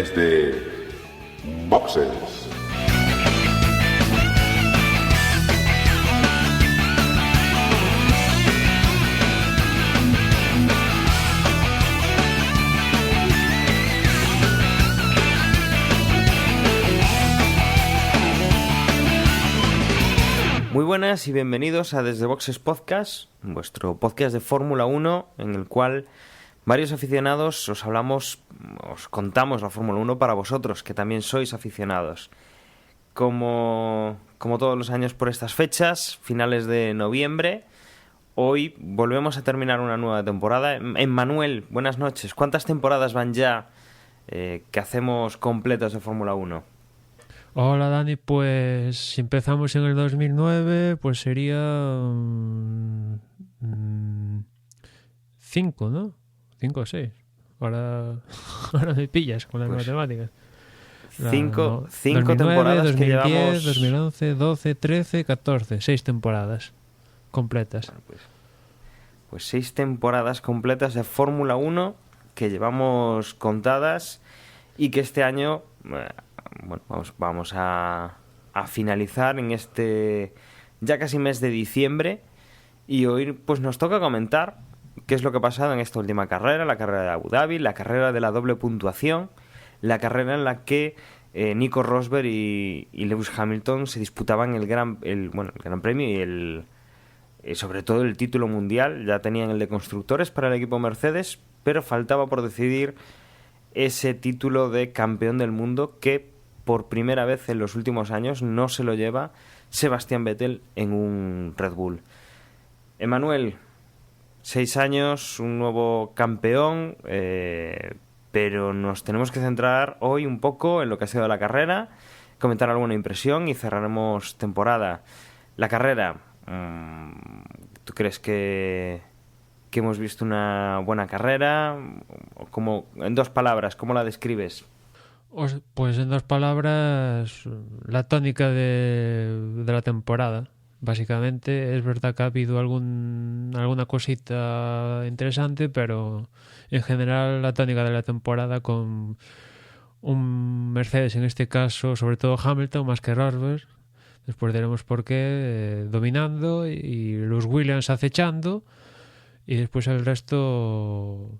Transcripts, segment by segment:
desde Boxes. Muy buenas y bienvenidos a Desde Boxes Podcast, vuestro podcast de Fórmula 1 en el cual varios aficionados os contamos la Fórmula 1 para vosotros, que también sois aficionados. Como todos los años por estas fechas, finales de noviembre, hoy volvemos a terminar una nueva temporada. Emmanuel, buenas noches. ¿Cuántas temporadas van ya que hacemos completas de Fórmula 1? Hola Dani, pues si empezamos en el 2009, pues sería 5, ¿no? 5 o 6. Ahora me pillas con las matemáticas. 5 2009, temporadas 2010, que llevamos... 2011, 12, 13, 14. 6 temporadas completas. Bueno, pues 6 temporadas completas de Fórmula 1 que llevamos contadas y que este año... Bueno, vamos a finalizar en este ya casi mes de diciembre, y hoy pues nos toca comentar qué es lo que ha pasado en esta última carrera, la carrera de Abu Dhabi, la carrera de la doble puntuación, la carrera en la que Nico Rosberg y Lewis Hamilton se disputaban el Gran Premio y sobre todo el título mundial. Ya tenían el de constructores para el equipo Mercedes, pero faltaba por decidir ese título de campeón del mundo que por primera vez en los últimos años no se lo lleva Sebastián Vettel en un Red Bull. Emmanuel, 6 años, un nuevo campeón, pero nos tenemos que centrar hoy un poco en lo que ha sido la carrera, comentar alguna impresión y cerraremos temporada. La carrera, ¿tú crees que hemos visto una buena carrera? Como, en 2 palabras, ¿cómo la describes? Pues en 2 palabras, la tónica de la temporada. Básicamente, es verdad que ha habido alguna cosita interesante, pero en general la tónica de la temporada, con un Mercedes en este caso, sobre todo Hamilton más que Rosberg, después veremos por qué, dominando, y los Williams acechando, y después el resto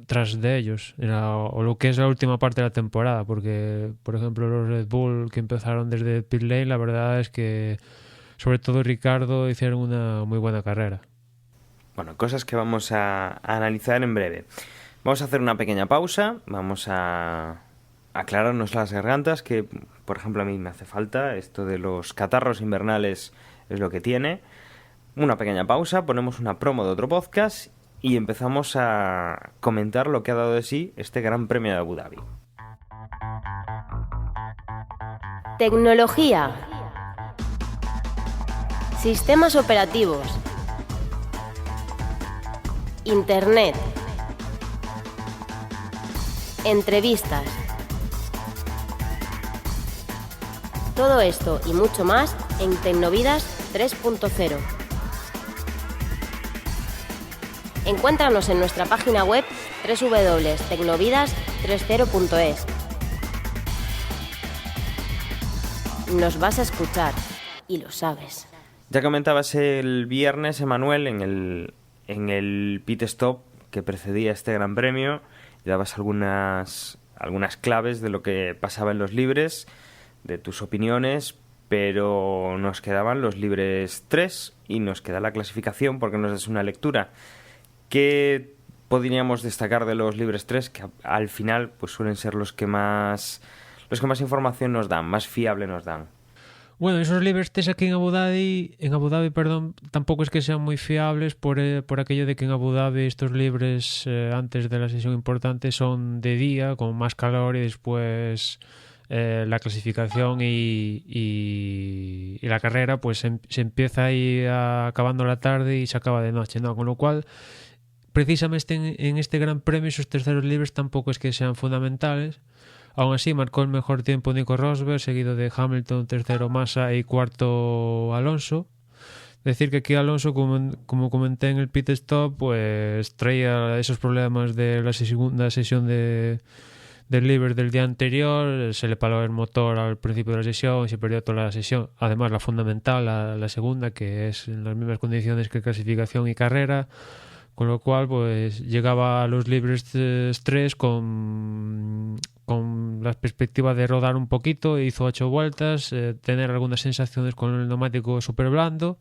tras de ellos, o lo que es la última parte de la temporada, porque por ejemplo los Red Bull que empezaron desde pit lane, la verdad es que sobre todo Ricardo hicieron una muy buena carrera. Bueno, cosas que vamos a analizar en breve. Vamos a hacer una pequeña pausa, vamos a aclararnos las gargantas, que por ejemplo a mí me hace falta, esto de los catarros invernales es lo que tiene. Una pequeña pausa, ponemos una promo de otro podcast y empezamos a comentar lo que ha dado de sí este Gran Premio de Abu Dhabi. Tecnología. Sistemas operativos. Internet. Entrevistas. Todo esto y mucho más en Tecnovidas 3.0. Encuéntranos en nuestra página web www.tecnovidas30.es. Nos vas a escuchar y lo sabes. Ya comentabas el viernes, Emmanuel, en el pit stop que precedía este Gran Premio, y dabas algunas claves de lo que pasaba en los libres, de tus opiniones, pero nos quedaban los libres 3 y nos queda la clasificación, porque nos das una lectura. ¿Qué podríamos destacar de los libres 3, que al final pues suelen ser los que más información nos dan, más fiable nos dan? Bueno, esos libres 3 aquí en Abu Dhabi, tampoco es que sean muy fiables por aquello de que en Abu Dhabi estos libres antes de la sesión importante son de día, con más calor, y después la clasificación y la carrera pues se empieza ahí acabando la tarde y se acaba de noche, ¿no? Con lo cual, precisamente en este Gran Premio, esos terceros libres tampoco es que sean fundamentales. Aún así, marcó el mejor tiempo Nico Rosberg, seguido de Hamilton, tercero Massa y cuarto Alonso. Decir que aquí Alonso, como comenté en el pit stop, pues traía esos problemas de la segunda sesión de libres del día anterior, se le paló el motor al principio de la sesión y se perdió toda la sesión. Además, la fundamental, la segunda, que es en las mismas condiciones que clasificación y carrera, con lo cual pues llegaba a los libres 3 con la perspectiva de rodar un poquito, hizo 8 vueltas, tener algunas sensaciones con el neumático súper blando,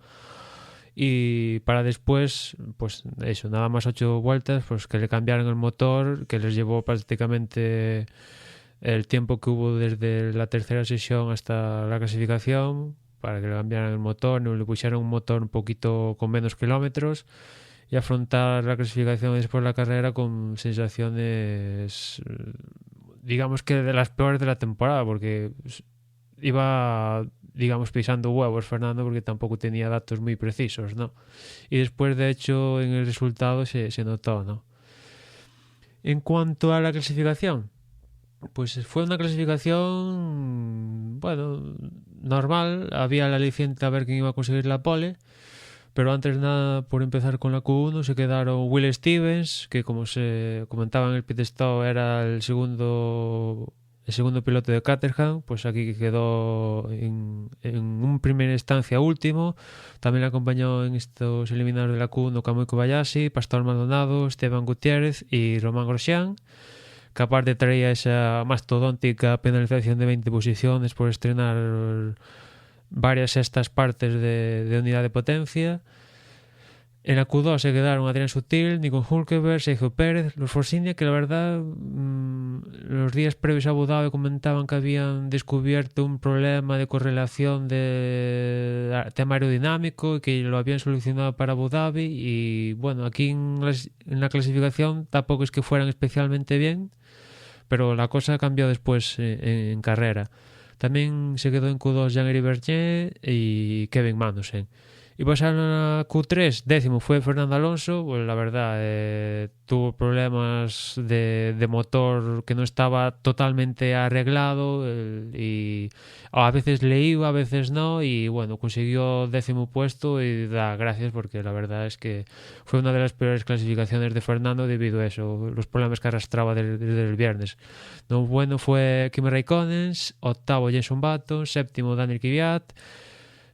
y para después, pues eso, nada más 8 vueltas, pues que le cambiaran el motor, que les llevó prácticamente el tiempo que hubo desde la tercera sesión hasta la clasificación, para que le cambiaran el motor, no le pusieran un motor un poquito con menos kilómetros, y afrontar la clasificación después de la carrera con sensaciones, digamos que de las peores de la temporada, porque iba, digamos, pisando huevos Fernando, porque tampoco tenía datos muy precisos, ¿no? Y después, de hecho, en el resultado se notó, ¿no? En cuanto a la clasificación, pues fue una clasificación, bueno, normal. Había el aliciente a ver quién iba a conseguir la pole, pero antes de nada, por empezar con la Q1, se quedaron Will Stevens, que como se comentaba en el pit stop era el segundo piloto de Caterham, pues aquí quedó en un primera instancia último. También le acompañó en estos eliminados de la Q1 Kamui Kobayashi, Pastor Maldonado, Esteban Gutiérrez y Román Grosjean, que aparte traía esa mastodóntica penalización de 20 posiciones por estrenar varias sextas partes de unidad de potencia. En la Q2 se quedaron Adrián Sutil, Nico Hülkenberg, Sergio Pérez, los Force India, que la verdad los días previos a Abu Dhabi comentaban que habían descubierto un problema de correlación de tema aerodinámico y que lo habían solucionado para Abu Dhabi. Y bueno, aquí en la clasificación tampoco es que fueran especialmente bien, pero la cosa cambió después en carrera. También se quedó en Q2 Jean-Éric Vergne y Kevin Magnussen. Y pasaron a Q3, décimo fue Fernando Alonso. Pues la verdad, tuvo problemas de motor que no estaba totalmente arreglado, y a veces le iba, a veces no, y bueno, consiguió 10º puesto y da gracias, porque la verdad es que fue una de las peores clasificaciones de Fernando debido a eso, los problemas que arrastraba desde el viernes. No bueno fue Kimi Raikkonen, octavo Jenson Button, séptimo Daniel Kvyat,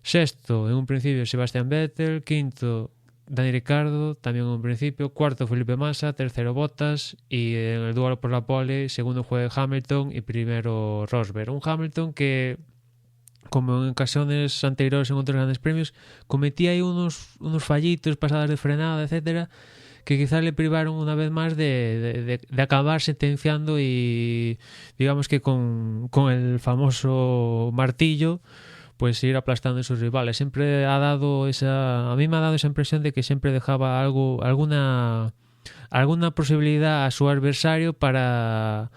sexto en un principio Sebastian Vettel, quinto Dani Ricciardo también en un principio, cuarto Felipe Massa, tercero Bottas, y en el duelo por la pole segundo fue Hamilton y primero Rosberg. Un Hamilton que, como en ocasiones anteriores en otros grandes premios, cometía ahí unos fallitos, pasadas de frenada, etcétera, que quizás le privaron una vez más de acabar sentenciando y digamos que con el famoso martillo pues ir aplastando a sus rivales. Siempre a mí me ha dado esa impresión de que siempre dejaba alguna posibilidad a su adversario para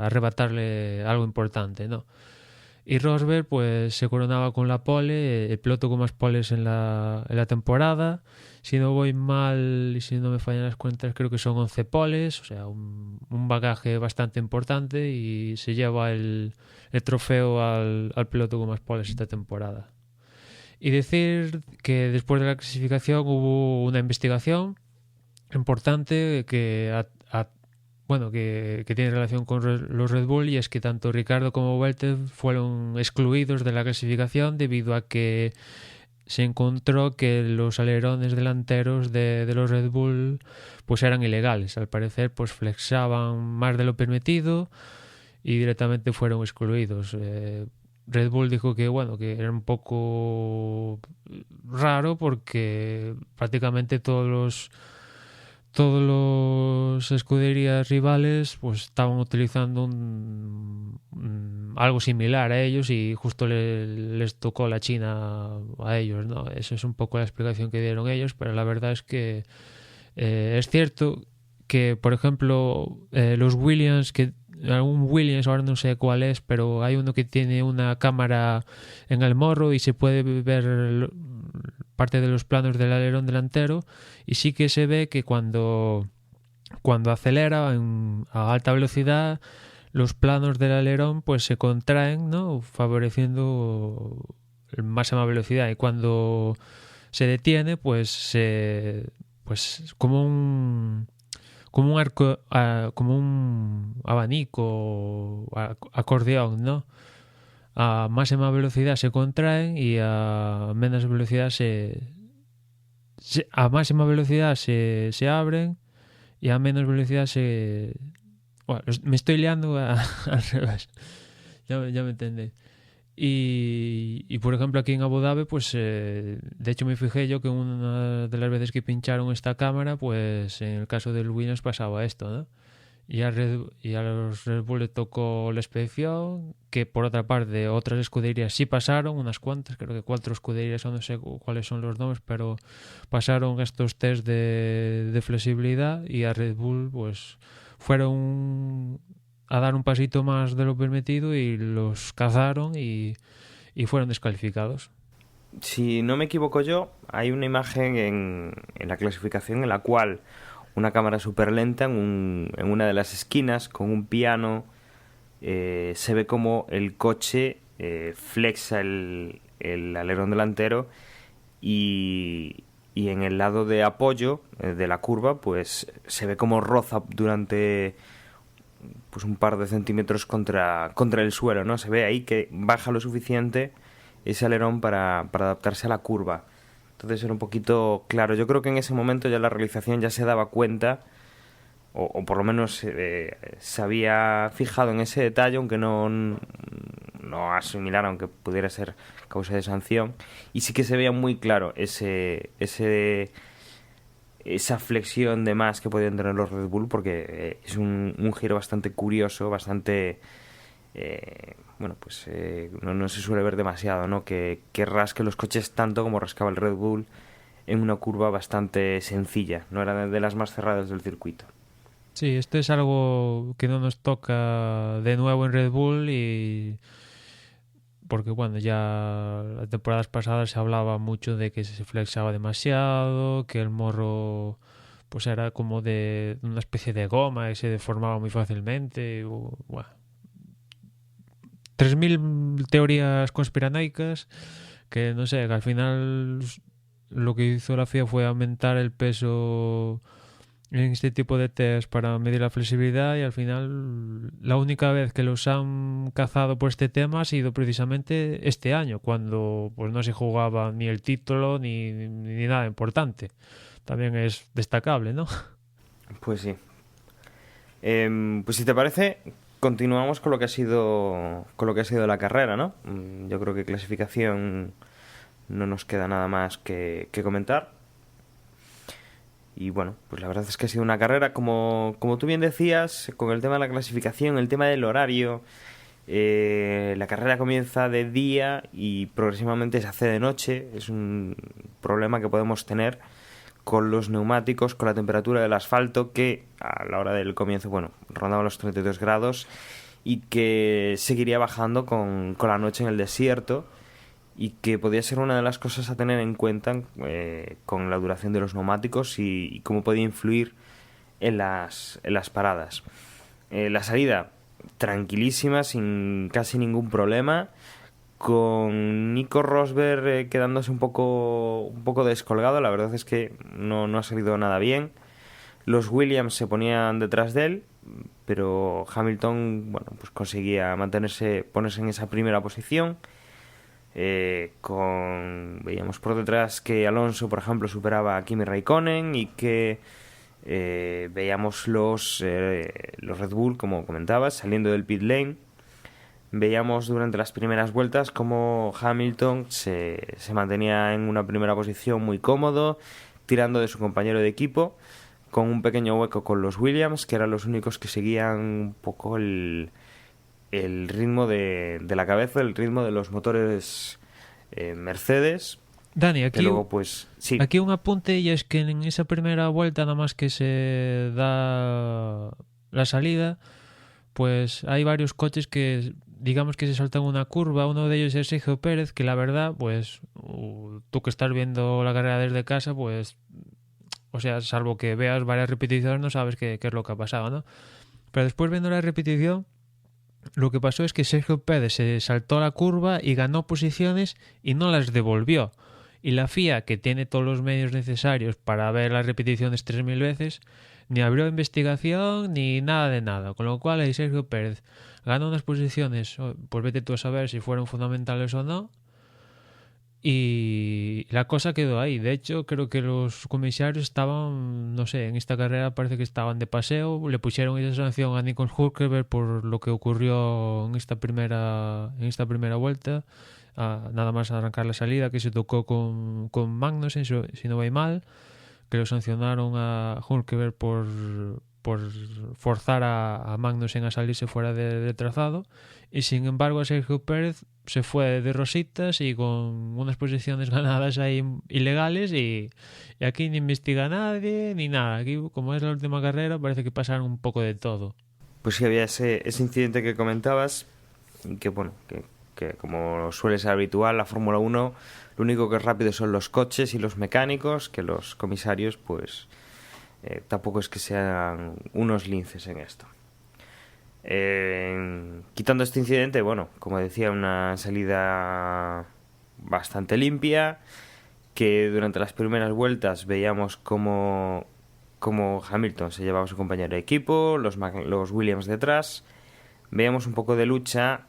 arrebatarle algo importante, ¿no? Y Rosberg pues se coronaba con la pole, el piloto con más poles en la temporada. Si no voy mal y si no me fallan las cuentas, creo que son 11 poles, o sea, un bagaje bastante importante, y se lleva el trofeo al piloto con más poles esta temporada. Y decir que después de la clasificación hubo una investigación importante que tiene relación con los Red Bull, y es que tanto Ricardo como Vettel fueron excluidos de la clasificación debido a que se encontró que los alerones delanteros de los Red Bull pues eran ilegales. Al parecer pues flexaban más de lo permitido y directamente fueron excluidos. Red Bull dijo que era un poco raro porque prácticamente todos los escuderías rivales pues estaban utilizando algo similar a ellos, y justo les tocó la China a ellos, ¿no? Eso es un poco la explicación que dieron ellos, pero la verdad es que es cierto que, por ejemplo, los Williams, algún Williams, ahora no sé cuál es, pero hay uno que tiene una cámara en el morro y se puede ver parte de los planos del alerón delantero, y sí que se ve que cuando acelera a alta velocidad los planos del alerón pues se contraen, ¿no?, favoreciendo máxima velocidad, y cuando se detiene pues como como un arco, como un abanico o acordeón, ¿no? A máxima velocidad se contraen y a menos velocidad a máxima velocidad se abren y a menos velocidad se... Bueno, me estoy liando al revés. Ya me entendéis. Y por ejemplo aquí en Abu Dhabi, pues de hecho me fijé yo que una de las veces que pincharon esta cámara, pues en el caso del Williams pasaba esto, ¿no? Y a los Red Bull le tocó la expedición, que por otra parte otras escuderías sí pasaron, unas cuantas, creo que 4 escuderías, o no sé cuáles son los nombres, pero pasaron estos test de flexibilidad, y a Red Bull pues fueron a dar un pasito más de lo permitido y los cazaron y fueron descalificados. Si no me equivoco yo, hay una imagen en la clasificación en la cual una cámara súper lenta en una de las esquinas con un piano se ve como el coche flexa el alerón delantero y en el lado de apoyo de la curva pues se ve como roza durante pues un par de centímetros contra el suelo, ¿no? Se ve ahí que baja lo suficiente ese alerón para adaptarse a la curva. Entonces era un poquito claro. Yo creo que en ese momento ya la realización ya se daba cuenta, o por lo menos se había fijado en ese detalle, aunque no asimilara, aunque pudiera ser causa de sanción. Y sí que se veía muy claro esa flexión de más que podían tener los Red Bull, porque es un giro bastante curioso, bastante... no se suele ver demasiado, ¿no? Que rasque los coches tanto como rascaba el Red Bull en una curva bastante sencilla, no era de las más cerradas del circuito. Sí, esto es algo que no nos toca de nuevo en Red Bull, y porque bueno, ya las temporadas pasadas se hablaba mucho de que se flexaba demasiado, que el morro pues era como de una especie de goma y se deformaba muy fácilmente. Bueno, 3000 teorías conspiranoicas que no sé, que al final lo que hizo la FIA fue aumentar el peso en este tipo de test para medir la flexibilidad, y al final la única vez que los han cazado por este tema ha sido precisamente este año, cuando pues no se jugaba ni el título ni nada importante. También es destacable, ¿no? Pues sí. Pues si te parece, continuamos con lo que ha sido la carrera, ¿no? Yo creo que clasificación no nos queda nada más que comentar. Y bueno, pues la verdad es que ha sido una carrera, como tú bien decías, con el tema de la clasificación, el tema del horario. La carrera comienza de día y progresivamente se hace de noche. Es un problema que podemos tener con los neumáticos, con la temperatura del asfalto, que a la hora del comienzo, bueno, rondaba los 32 grados y que seguiría bajando con la noche en el desierto, y que podía ser una de las cosas a tener en cuenta con la duración de los neumáticos y cómo podía influir en las paradas. La salida tranquilísima, sin casi ningún problema, con Nico Rosberg quedándose un poco descolgado. La verdad es que no ha salido nada bien. Los Williams se ponían detrás de él, pero Hamilton, bueno, pues conseguía ponerse en esa primera posición. Veíamos por detrás que Alonso, por ejemplo, superaba a Kimi Raikkonen, y que veíamos los Red Bull, como comentabas, saliendo del pit lane. Veíamos durante las primeras vueltas como Hamilton se mantenía en una primera posición muy cómodo, tirando de su compañero de equipo, con un pequeño hueco con los Williams, que eran los únicos que seguían un poco el ritmo de la cabeza, el ritmo de los motores Mercedes. Dani, aquí, luego, pues, sí. Aquí un apunte, y es que en esa primera vuelta, nada más que se da la salida, pues hay varios coches que digamos que se saltan una curva. Uno de ellos es Sergio Pérez, que la verdad, pues tú que estás viendo la carrera desde casa, pues, o sea, salvo que veas varias repeticiones, no sabes qué es lo que ha pasado, ¿no? Pero después, viendo la repetición, lo que pasó es que Sergio Pérez se saltó la curva y ganó posiciones y no las devolvió. Y la FIA, que tiene todos los medios necesarios para ver las repeticiones 3000 veces, ni abrió investigación ni nada de nada, con lo cual ahí Sergio Pérez ganó unas posiciones, pues vete tú a saber si fueron fundamentales o no, y la cosa quedó ahí. De hecho, creo que los comisarios estaban, no sé, en esta carrera parece que estaban de paseo, le pusieron esa sanción a Nico Hülkenberg por lo que ocurrió en esta primera vuelta, nada más arrancar la salida, que se tocó con Magnussen, si no voy mal, que lo sancionaron a Hülkenberg por forzar a Magnussen a salirse fuera de trazado, y sin embargo a Sergio Pérez se fue de rositas y con unas posiciones ganadas ahí ilegales, y aquí ni investiga nadie ni nada. Aquí, como es la última carrera, parece que pasaron un poco de todo. Pues sí, había ese incidente que comentabas, que bueno, que como suele ser habitual, la Fórmula 1, lo único que es rápido son los coches y los mecánicos, que los comisarios pues tampoco es que sean unos linces en esto. Quitando este incidente, bueno, como decía, una salida bastante limpia, que durante las primeras vueltas veíamos como Hamilton se llevaba a su compañero de equipo, los Williams detrás, veíamos un poco de lucha,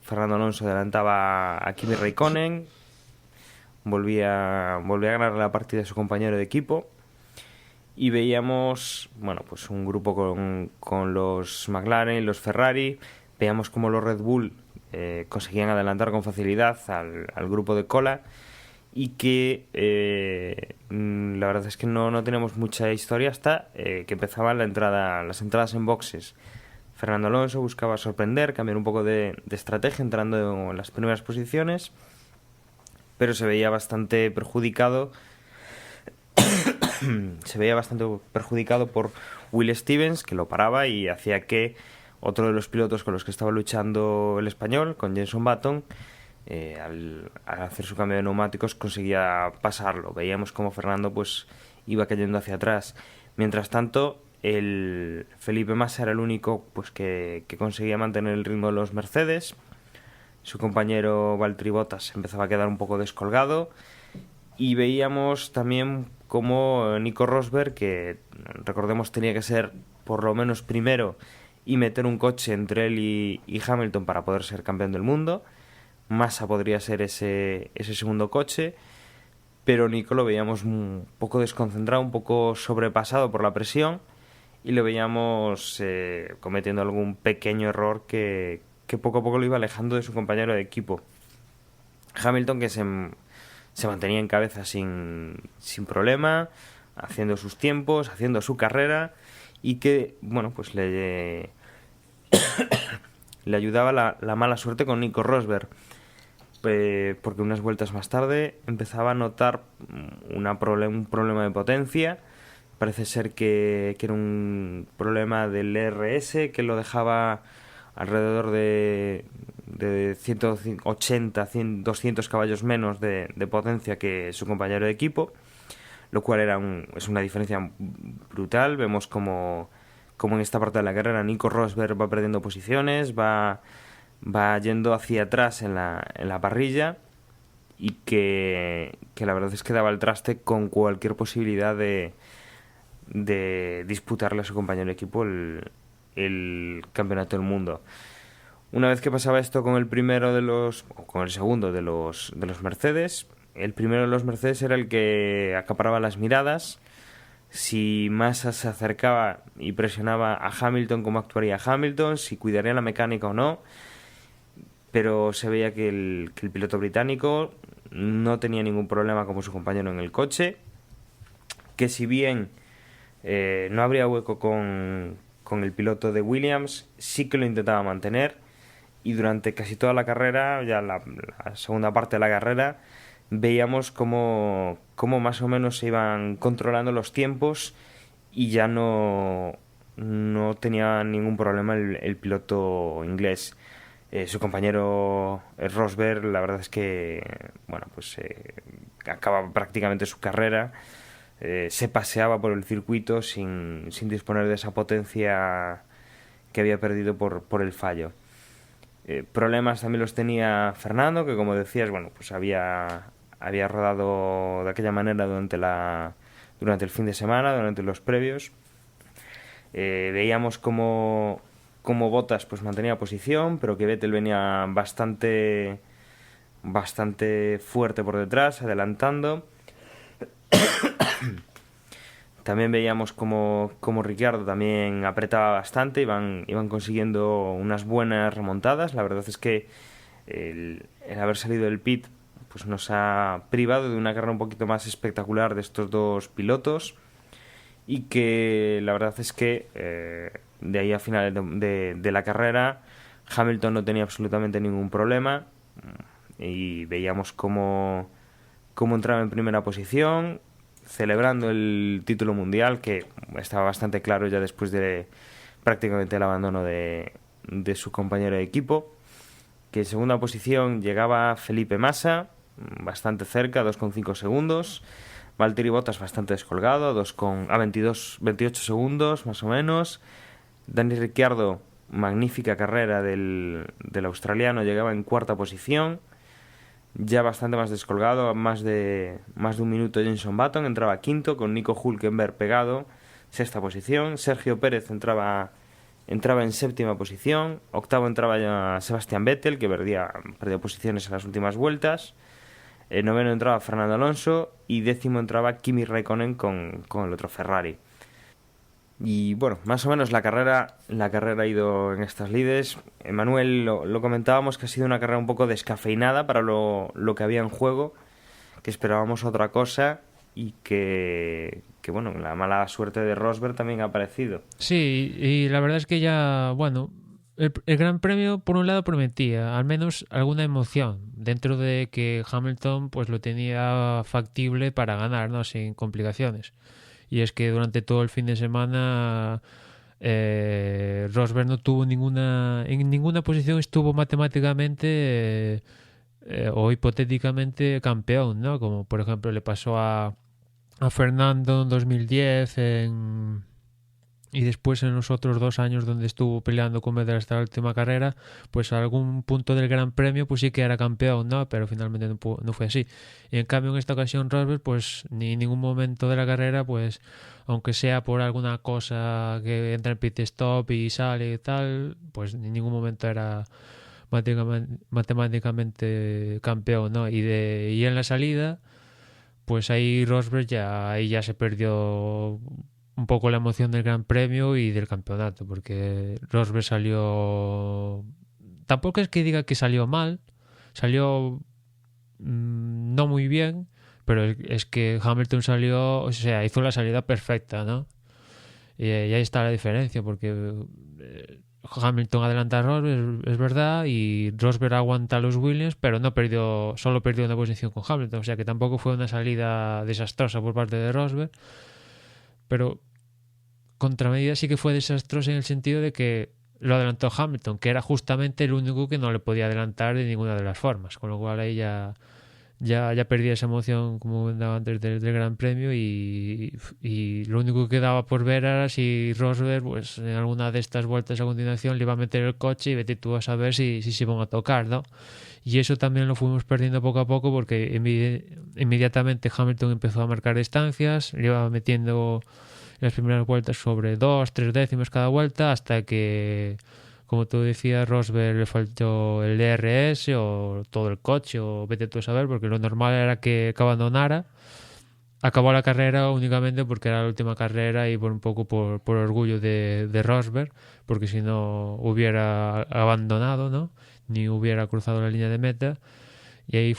Fernando Alonso adelantaba a Kimi Räikkönen, volvía a ganar la partida a su compañero de equipo, y veíamos, bueno, pues un grupo con los McLaren y los Ferrari. Veíamos como los Red Bull conseguían adelantar con facilidad al grupo de cola, y que la verdad es que no tenemos mucha historia hasta que empezaban las entradas en boxes. Fernando Alonso buscaba sorprender, cambiar un poco de estrategia entrando en las primeras posiciones, pero se veía bastante perjudicado por Will Stevens, que lo paraba y hacía que otro de los pilotos con los que estaba luchando el español, con Jenson Button, al hacer su cambio de neumáticos conseguía pasarlo. Veíamos como Fernando pues iba cayendo hacia atrás. Mientras tanto, el Felipe Massa era el único pues que conseguía mantener el ritmo de los Mercedes. Su compañero Valtteri Bottas empezaba a quedar un poco descolgado, y veíamos también como Nico Rosberg, que recordemos tenía que ser por lo menos primero y meter un coche entre él y Hamilton para poder ser campeón del mundo. Massa podría ser ese segundo coche, pero Nico lo veíamos un poco desconcentrado, un poco sobrepasado por la presión, y lo veíamos cometiendo algún pequeño error que poco a poco lo iba alejando de su compañero de equipo. Hamilton, que se mantenía en cabeza sin problema, haciendo sus tiempos, haciendo su carrera, y que, bueno, pues le ayudaba la mala suerte con Nico Rosberg, porque unas vueltas más tarde empezaba a notar un problema de potencia. Parece ser que era un problema del ERS, que lo dejaba alrededor de 180, 100, 200 caballos menos de potencia que su compañero de equipo, lo cual es una diferencia brutal. Vemos como en esta parte de la carrera Nico Rosberg va perdiendo posiciones, va yendo hacia atrás en la parrilla, y que la verdad es que daba el traste con cualquier posibilidad de disputarle a su compañero de equipo el campeonato del mundo. Una vez que pasaba esto con el segundo de los Mercedes, el primero de los Mercedes era el que acaparaba las miradas. Si Massa se acercaba y presionaba a Hamilton, ¿cómo actuaría Hamilton? Si cuidaría la mecánica o no. Pero se veía que el piloto británico no tenía ningún problema como su compañero en el coche, que si bien no habría hueco con el piloto de Williams, sí que lo intentaba mantener, y durante casi toda la carrera, ya la segunda parte de la carrera, veíamos cómo más o menos se iban controlando los tiempos, y ya no tenía ningún problema el piloto inglés. Su compañero Rosberg, la verdad es que bueno, pues acaba prácticamente su carrera, se paseaba por el circuito sin disponer de esa potencia que había perdido por el fallo. Problemas también los tenía Fernando, que como decías, bueno, pues había rodado de aquella manera durante durante el fin de semana, durante los previos. Veíamos como Bottas pues mantenía posición, pero que Vettel venía bastante fuerte por detrás, adelantando. También veíamos como Ricciardo también apretaba bastante, iban consiguiendo unas buenas remontadas. La verdad es que el haber salido del pit pues nos ha privado de una carrera un poquito más espectacular de estos dos pilotos, y que la verdad es que de ahí a finales de la carrera Hamilton no tenía absolutamente ningún problema, y veíamos cómo entraba en primera posición celebrando el título mundial, que estaba bastante claro ya después de prácticamente el abandono de su compañero de equipo. Que en segunda posición llegaba Felipe Massa, bastante cerca, 2,5 segundos. Valtteri Bottas bastante descolgado, 28 segundos más o menos. Dani Ricciardo, magnífica carrera del australiano, llegaba en cuarta posición, ya bastante más descolgado, más de un minuto. Jenson Button entraba quinto, con Nico Hülkenberg pegado, sexta posición. Sergio Pérez entraba en séptima posición. Octavo entraba ya Sebastián Vettel, que perdió posiciones en las últimas vueltas. Noveno entraba Fernando Alonso y décimo entraba Kimi Räikkönen con el otro Ferrari. Y bueno, más o menos la carrera ha ido en estas lides. Manuel, lo comentábamos, que ha sido una carrera un poco descafeinada para lo que había en juego, que esperábamos otra cosa, y que bueno, la mala suerte de Rosberg también ha aparecido. Sí, y la verdad es que ya, bueno, el Gran Premio por un lado prometía al menos alguna emoción, dentro de que Hamilton pues lo tenía factible para ganar, ¿no?, sin complicaciones. Y es que durante todo el fin de semana Rosberg no tuvo en ninguna posición estuvo matemáticamente o hipotéticamente campeón, ¿no? Como por ejemplo le pasó a Fernando en 2010 y después en los otros 2 años donde estuvo peleando con Vettel hasta la última carrera, pues a algún punto del Gran Premio pues sí que era campeón, ¿no? Pero finalmente no fue así. Y en cambio en esta ocasión Rosberg pues ni en ningún momento de la carrera, pues aunque sea por alguna cosa que entra en pit stop y sale y tal, pues en ningún momento era matemáticamente campeón, ¿no? Y en la salida pues ahí Rosberg ya se perdió un poco la emoción del Gran Premio y del campeonato, porque Rosberg salió... Tampoco es que diga que salió mal, salió no muy bien, pero es que Hamilton salió, o sea, hizo la salida perfecta, ¿no? Y ahí está la diferencia, porque Hamilton adelanta a Rosberg, es verdad, y Rosberg aguanta a los Williams, pero solo perdió una posición con Hamilton, o sea que tampoco fue una salida desastrosa por parte de Rosberg. Pero contramedida sí que fue desastrosa en el sentido de que lo adelantó Hamilton, que era justamente el único que no le podía adelantar de ninguna de las formas, con lo cual ahí ya perdía esa emoción como andaba antes del Gran Premio, y lo único que quedaba por ver era si Rosberg pues en alguna de estas vueltas a continuación le iba a meter el coche y vete tú a saber si se iban a tocar, ¿no? Y eso también lo fuimos perdiendo poco a poco, porque inmediatamente Hamilton empezó a marcar distancias, le iba metiendo las primeras vueltas sobre 2-3 décimas cada vuelta, hasta que, como tú decías, Rosberg le faltó el DRS o todo el coche, o vete tú a saber, porque lo normal era que abandonara. Acabó la carrera únicamente porque era la última carrera y por un poco por orgullo de Rosberg, porque si no hubiera abandonado, ¿no?, ni hubiera cruzado la línea de meta, y ahí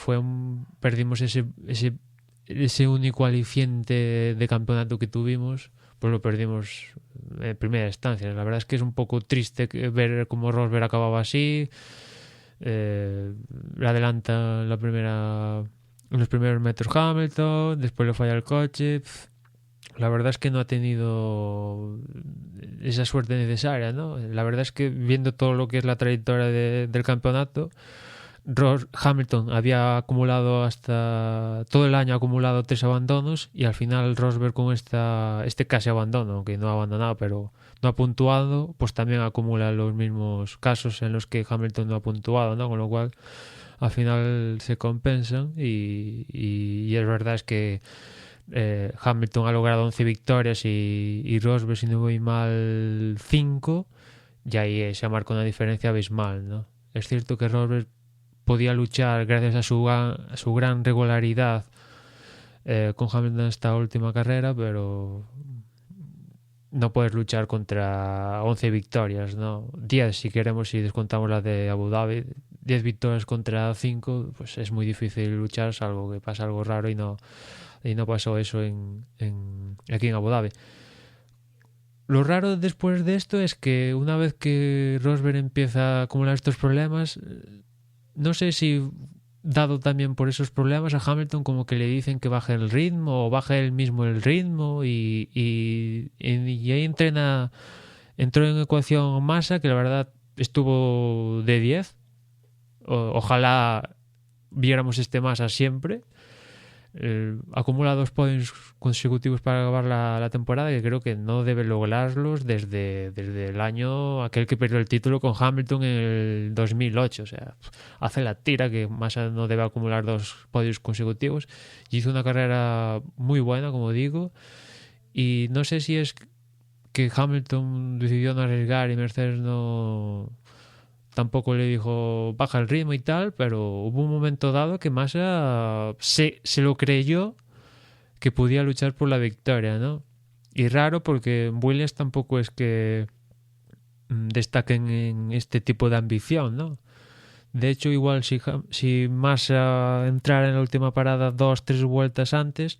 perdimos ese único aliciente de campeonato que tuvimos, pues lo perdimos en primera instancia. La verdad es que es un poco triste ver cómo Rosberg acababa así, le adelanta en los primeros metros Hamilton, después le falla el coche. La verdad es que no ha tenido esa suerte necesaria, ¿no? La verdad es que viendo todo lo que es la trayectoria del campeonato, Hamilton había acumulado todo el año ha acumulado 3 abandonos, y al final Rosberg con este casi abandono, aunque no ha abandonado pero no ha puntuado, pues también acumula los mismos casos en los que Hamilton no ha puntuado, ¿no? Con lo cual al final se compensan, y es verdad es que Hamilton ha logrado 11 victorias y Rosberg, si no voy mal, 5, y ahí se marca una diferencia abismal, ¿no? Es cierto que Rosberg podía luchar gracias a su gran regularidad con Hamilton en esta última carrera, pero no puedes luchar contra 11 victorias, ¿no? 10 si queremos, si descontamos la de Abu Dhabi. 10 victorias contra 5, pues es muy difícil luchar, salvo que pasa algo raro, y no pasó eso aquí en Abu Dhabi. Lo raro después de esto es que una vez que Rosberg empieza a acumular estos problemas, no sé si dado también por esos problemas a Hamilton como que le dicen que baje el ritmo o baje él mismo el ritmo y ahí entró en ecuación Massa, que la verdad estuvo de 10. Ojalá viéramos este Massa siempre. Acumula 2 podios consecutivos para acabar la temporada, que creo que no debe lograrlos desde el año aquel que perdió el título con Hamilton en el 2008. O sea, hace la tira que Massa no debe acumular 2 podios consecutivos, y hizo una carrera muy buena, como digo, y no sé si es que Hamilton decidió no arriesgar y Mercedes tampoco le dijo baja el ritmo y tal, pero hubo un momento dado que Massa se lo creyó que podía luchar por la victoria, ¿no? Y raro, porque Williams tampoco es que destaquen en este tipo de ambición, ¿no? De hecho, igual si Massa entrara en la última parada 2-3 vueltas antes,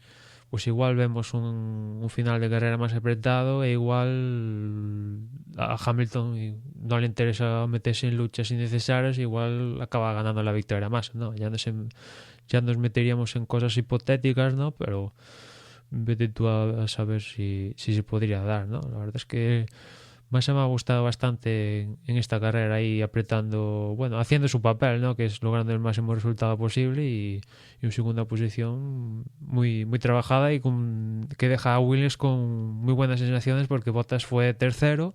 pues igual vemos un final de carrera más apretado, e igual a Hamilton no le interesa meterse en luchas innecesarias, igual acaba ganando la victoria más, ¿no? Ya nos meteríamos en cosas hipotéticas, ¿no? Pero vete tú a saber si se podría dar, ¿no? La verdad es que Massa me ha gustado bastante en esta carrera, ahí apretando, bueno, haciendo su papel, ¿no? Que es logrando el máximo resultado posible, y en segunda posición muy, muy trabajada, y que deja a Williams con muy buenas sensaciones, porque Bottas fue tercero,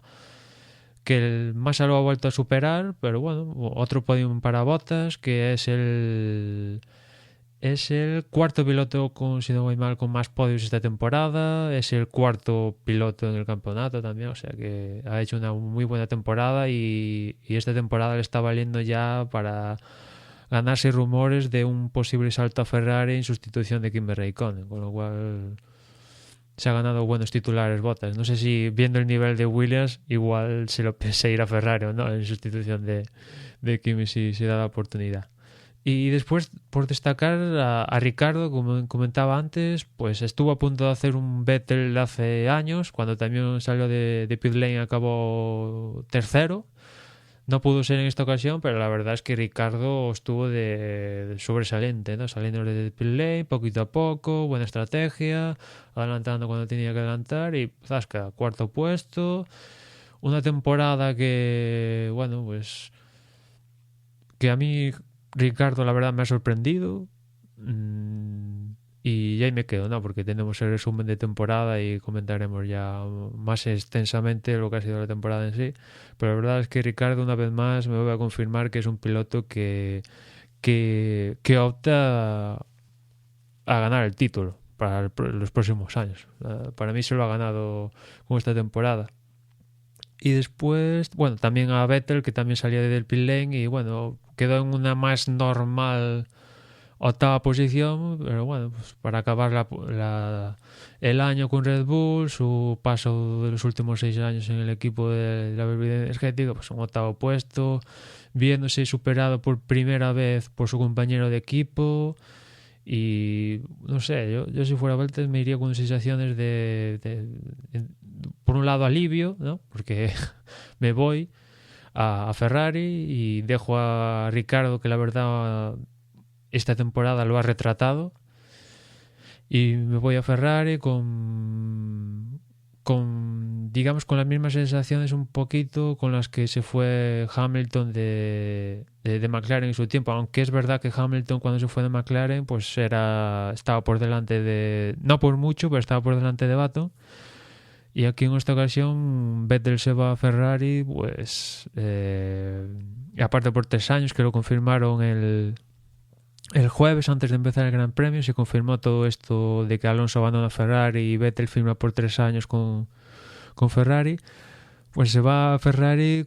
que el Massa lo ha vuelto a superar, pero bueno, otro podium para Bottas, que es el cuarto piloto, si no voy mal, con más podios esta temporada. Es el cuarto piloto en el campeonato también, o sea que ha hecho una muy buena temporada, y esta temporada le está valiendo ya para ganarse rumores de un posible salto a Ferrari en sustitución de Kimi Räikkönen, con lo cual se ha ganado buenos titulares Bottas. No sé si, viendo el nivel de Williams, igual se lo piensa ir a Ferrari o no en sustitución de Kimi, si se da la oportunidad. Y después, por destacar a Ricardo, como comentaba antes, pues estuvo a punto de hacer un Vettel hace años, cuando también salió de pit lane, acabó tercero. No pudo ser en esta ocasión, pero la verdad es que Ricardo estuvo de sobresaliente, ¿no? Saliendo de pit lane poquito a poco, buena estrategia, adelantando cuando tenía que adelantar, y zasca, cuarto puesto. Una temporada que, bueno, pues que a mí Ricardo la verdad me ha sorprendido, y ahí me quedo, ¿no? Porque tenemos el resumen de temporada y comentaremos ya más extensamente lo que ha sido la temporada en sí, pero la verdad es que Ricardo, una vez más, me voy a confirmar que es un piloto que opta a ganar el título para los próximos años. Para mí se lo ha ganado con esta temporada. Y después, bueno, también a Vettel, que también salía del pit lane, y bueno, quedó en una más normal 8ª posición, pero bueno, pues para acabar el año con Red Bull, su paso de los últimos 6 años en el equipo de la bebida energética, pues un 8º puesto, viéndose superado por primera vez por su compañero de equipo. Y no sé, yo si fuera Vettel me iría con sensaciones por un lado alivio, ¿no? Porque me voy a Ferrari y dejo a Ricardo, que la verdad esta temporada lo ha retratado, y me voy a Ferrari con digamos con las mismas sensaciones un poquito con las que se fue Hamilton de McLaren en su tiempo, aunque es verdad que Hamilton, cuando se fue de McLaren, pues estaba por delante no por mucho, pero estaba por delante de Button. Y aquí en esta ocasión Vettel se va a Ferrari, pues aparte por 3 años, que lo confirmaron el jueves, antes de empezar el Gran Premio, se confirmó todo esto de que Alonso abandona Ferrari y Vettel firma por 3 años con Ferrari. Pues se va a Ferrari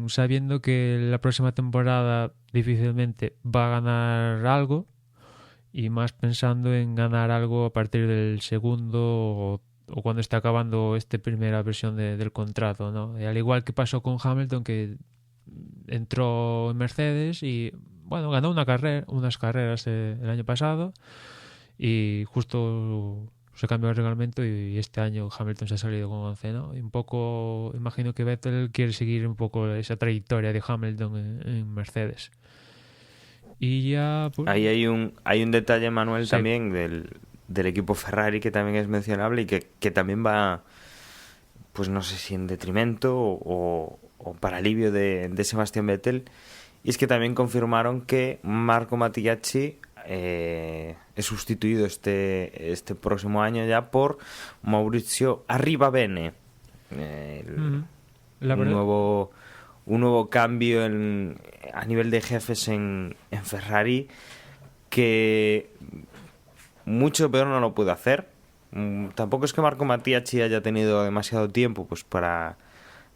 sabiendo que la próxima temporada difícilmente va a ganar algo, y más pensando en ganar algo a partir del segundo o cuando esté acabando esta primera versión del contrato, ¿no? Y al igual que pasó con Hamilton, que entró en Mercedes y bueno, ganó unas carreras el año pasado, y justo se cambió el reglamento y este año Hamilton se ha salido con 11, ¿no? Y un poco, imagino que Vettel quiere seguir un poco esa trayectoria de Hamilton en Mercedes. Y ya... Pues, ahí hay un detalle, Manuel, sí, también del equipo Ferrari que también es mencionable y que también va, pues no sé si en detrimento o para alivio de Sebastián Vettel, y es que también confirmaron que Marco Mattiacci es sustituido este próximo año ya por Maurizio Arrivabene, la verdad, un nuevo cambio a nivel de jefes en Ferrari, que mucho peor no lo puede hacer. Tampoco es que Marco Mattiacci haya tenido demasiado tiempo pues para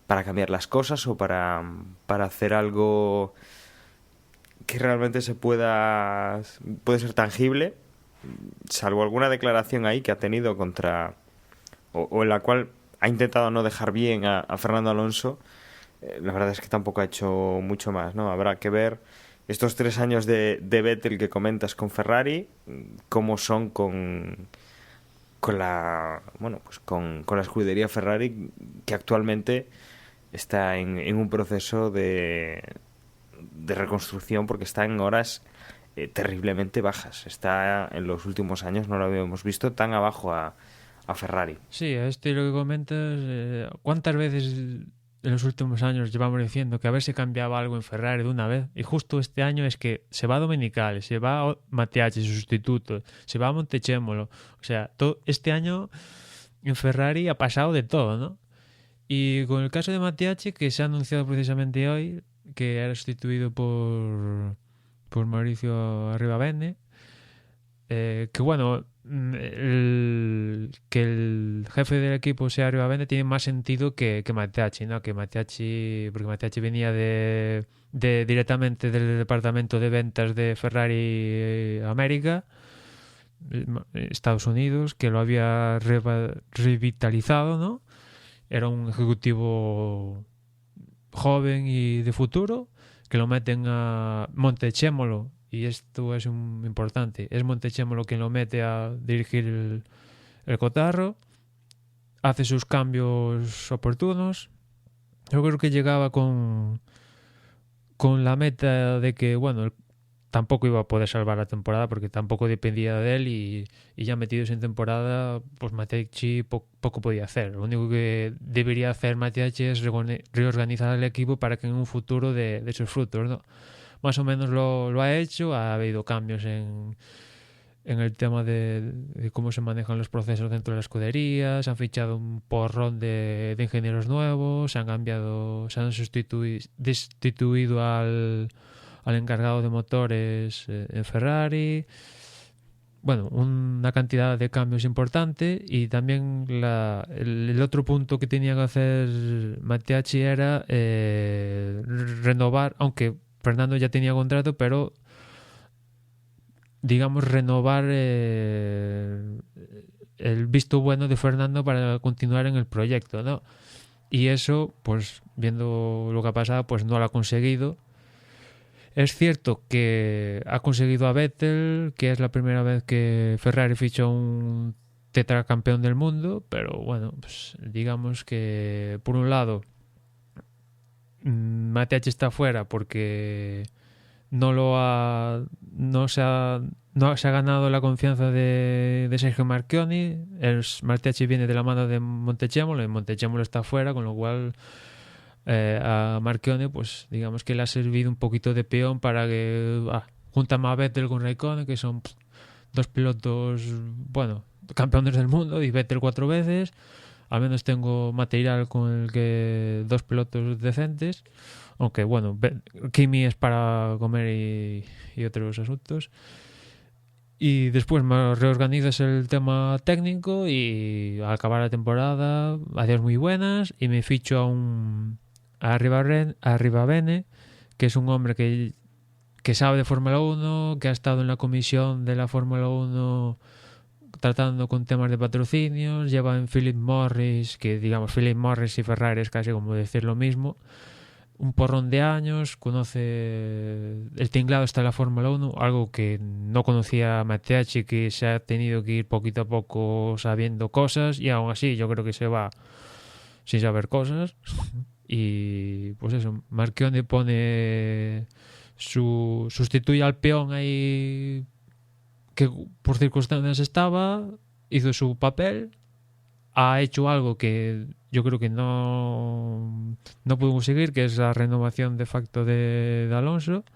cambiar las cosas o para hacer algo que realmente puede ser tangible, salvo alguna declaración ahí que ha tenido contra o en la cual ha intentado no dejar bien a Fernando Alonso. La verdad es que tampoco ha hecho mucho más, ¿no? Habrá que ver estos 3 años de Vettel que comentas con Ferrari, cómo son con la escudería Ferrari, que actualmente está en un proceso de reconstrucción, porque está en horas terriblemente bajas. Está en los últimos años, no lo habíamos visto tan abajo a Ferrari. sí, a esto y lo que comentas, ¿cuántas veces en los últimos años llevamos diciendo que a ver si cambiaba algo en Ferrari de una vez? Y justo este año es que se va Domenicali, se va Mattiacci, su sustituto, se va Montechémolo. O sea, este año en Ferrari ha pasado de todo, ¿no? Y con el caso de Mattiacci, que se ha anunciado precisamente hoy, que era sustituido por Mauricio Arrivabene, que bueno, que el jefe del equipo sea Arrivabene tiene más sentido que Mattiacci, ¿no? Porque Mattiacci venía directamente del departamento de ventas de Ferrari América, Estados Unidos, que lo había revitalizado, ¿no? Era un ejecutivo joven y de futuro, que lo meten a Montechémolo, y esto es importante, es Montechémolo quien lo mete a dirigir el cotarro, hace sus cambios oportunos. Yo creo que llegaba con la meta de que, bueno, tampoco iba a poder salvar la temporada porque tampoco dependía de él, y ya metidos en temporada, pues Mattiacci poco podía hacer. Lo único que debería hacer Mattiacci es reorganizar el equipo para que en un futuro dé sus frutos, ¿no? Más o menos lo ha hecho. Ha habido cambios en el tema de cómo se manejan los procesos dentro de la escudería, se han fichado un porrón de ingenieros nuevos, se han destituido al encargado de motores en Ferrari. Bueno, una cantidad de cambios importante, y también el otro punto que tenía que hacer Mattiacci era renovar, aunque Fernando ya tenía contrato, pero digamos renovar el visto bueno de Fernando para continuar en el proyecto, ¿no? Y eso, pues viendo lo que ha pasado, pues no lo ha conseguido. Es cierto que ha conseguido a Vettel, que es la primera vez que Ferrari fichó un tetracampeón del mundo, pero bueno, pues digamos que por un lado Mattiacci está fuera porque no se ha ganado la confianza de Sergio Marchionne. Mattiacci viene de la mano de Montechémolo, y Montechémolo está fuera, con lo cual a Marchionne, pues digamos que le ha servido un poquito de peón para que juntan a Vettel con Raikkonen, que son dos pilotos, bueno, campeones del mundo, y Vettel 4 veces. al menos tengo material con el que 2 pilotos decentes, aunque bueno, Kimi es para comer y otros asuntos. Y después me reorganizas el tema técnico y al acabar la temporada, adiós muy buenas, y me ficho a Arribabene, que es un hombre que sabe de Fórmula 1, que ha estado en la comisión de la Fórmula 1 tratando con temas de patrocinios, lleva en Philip Morris, que digamos Philip Morris y Ferrari es casi como decir lo mismo, un porrón de años, conoce el tinglado hasta la Fórmula 1, algo que no conocía Mateacci, que se ha tenido que ir poquito a poco sabiendo cosas, y aún así yo creo que se va sin saber cosas. Y pues eso, Marchione sustituye al peón ahí que por circunstancias estaba, hizo su papel, ha hecho algo que yo creo que no pudo conseguir, que es la renovación de facto de Alonso,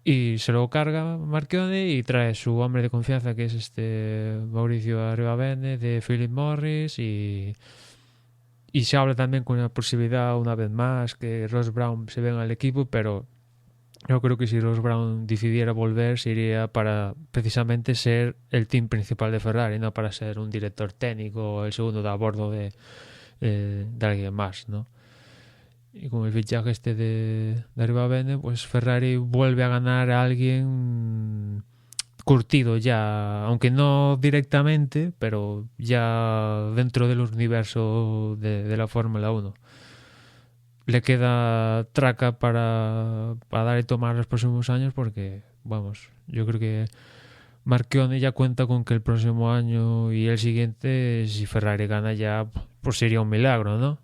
y se lo carga Marchione y trae su hombre de confianza, que es Mauricio Arribabene de Philip Morris, y se habla también con la posibilidad una vez más que Ross Brown se venga al equipo, pero yo creo que si Ross Brown decidiera volver, sería para precisamente ser el team principal de Ferrari, no para ser un director técnico o el segundo de a bordo de alguien más, ¿no? Y con el fichaje de Arribabene, pues Ferrari vuelve a ganar a alguien curtido ya, aunque no directamente, pero ya dentro del universo de la Fórmula 1. Le queda traca para dar y tomar los próximos años, porque, vamos, yo creo que Marchione ya cuenta con que el próximo año y el siguiente, si Ferrari gana ya, pues sería un milagro, ¿no?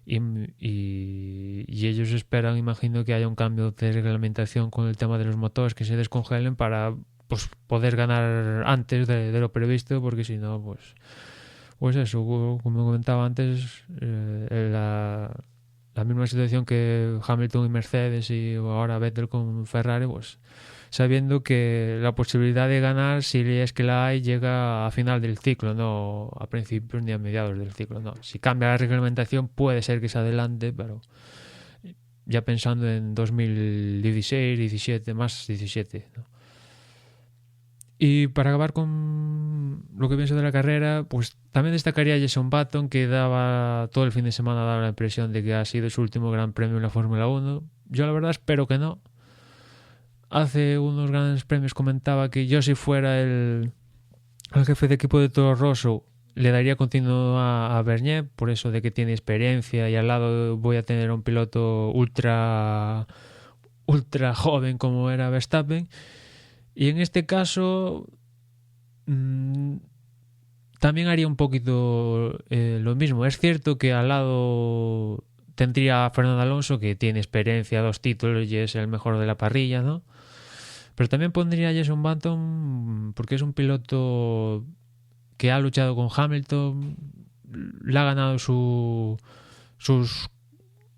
Y ellos esperan, imagino, que haya un cambio de reglamentación con el tema de los motores, que se descongelen para pues poder ganar antes de lo previsto, porque si no, pues eso, como comentaba antes, la misma situación que Hamilton y Mercedes y ahora Vettel con Ferrari, pues sabiendo que la posibilidad de ganar, si es que la hay, llega a final del ciclo, no a principios ni a mediados del ciclo, no. Si cambia la reglamentación puede ser que se adelante, pero ya pensando en 2016, 17, más 17, ¿no? Y para acabar con lo que pienso de la carrera, pues también destacaría a Jenson Button, que todo el fin de semana daba la impresión de que ha sido su último gran premio en la Fórmula 1. Yo la verdad espero que no. Hace unos grandes premios comentaba que yo, si fuera el jefe de equipo de Toro Rosso, le daría continuo a Bernier, por eso de que tiene experiencia, y al lado voy a tener un piloto ultra joven como era Verstappen. Y en este caso también haría un poquito lo mismo. Es cierto que al lado tendría a Fernando Alonso, que tiene experiencia, 2 títulos y es el mejor de la parrilla, ¿no? Pero también pondría a Jenson Button porque es un piloto que ha luchado con Hamilton, le ha ganado sus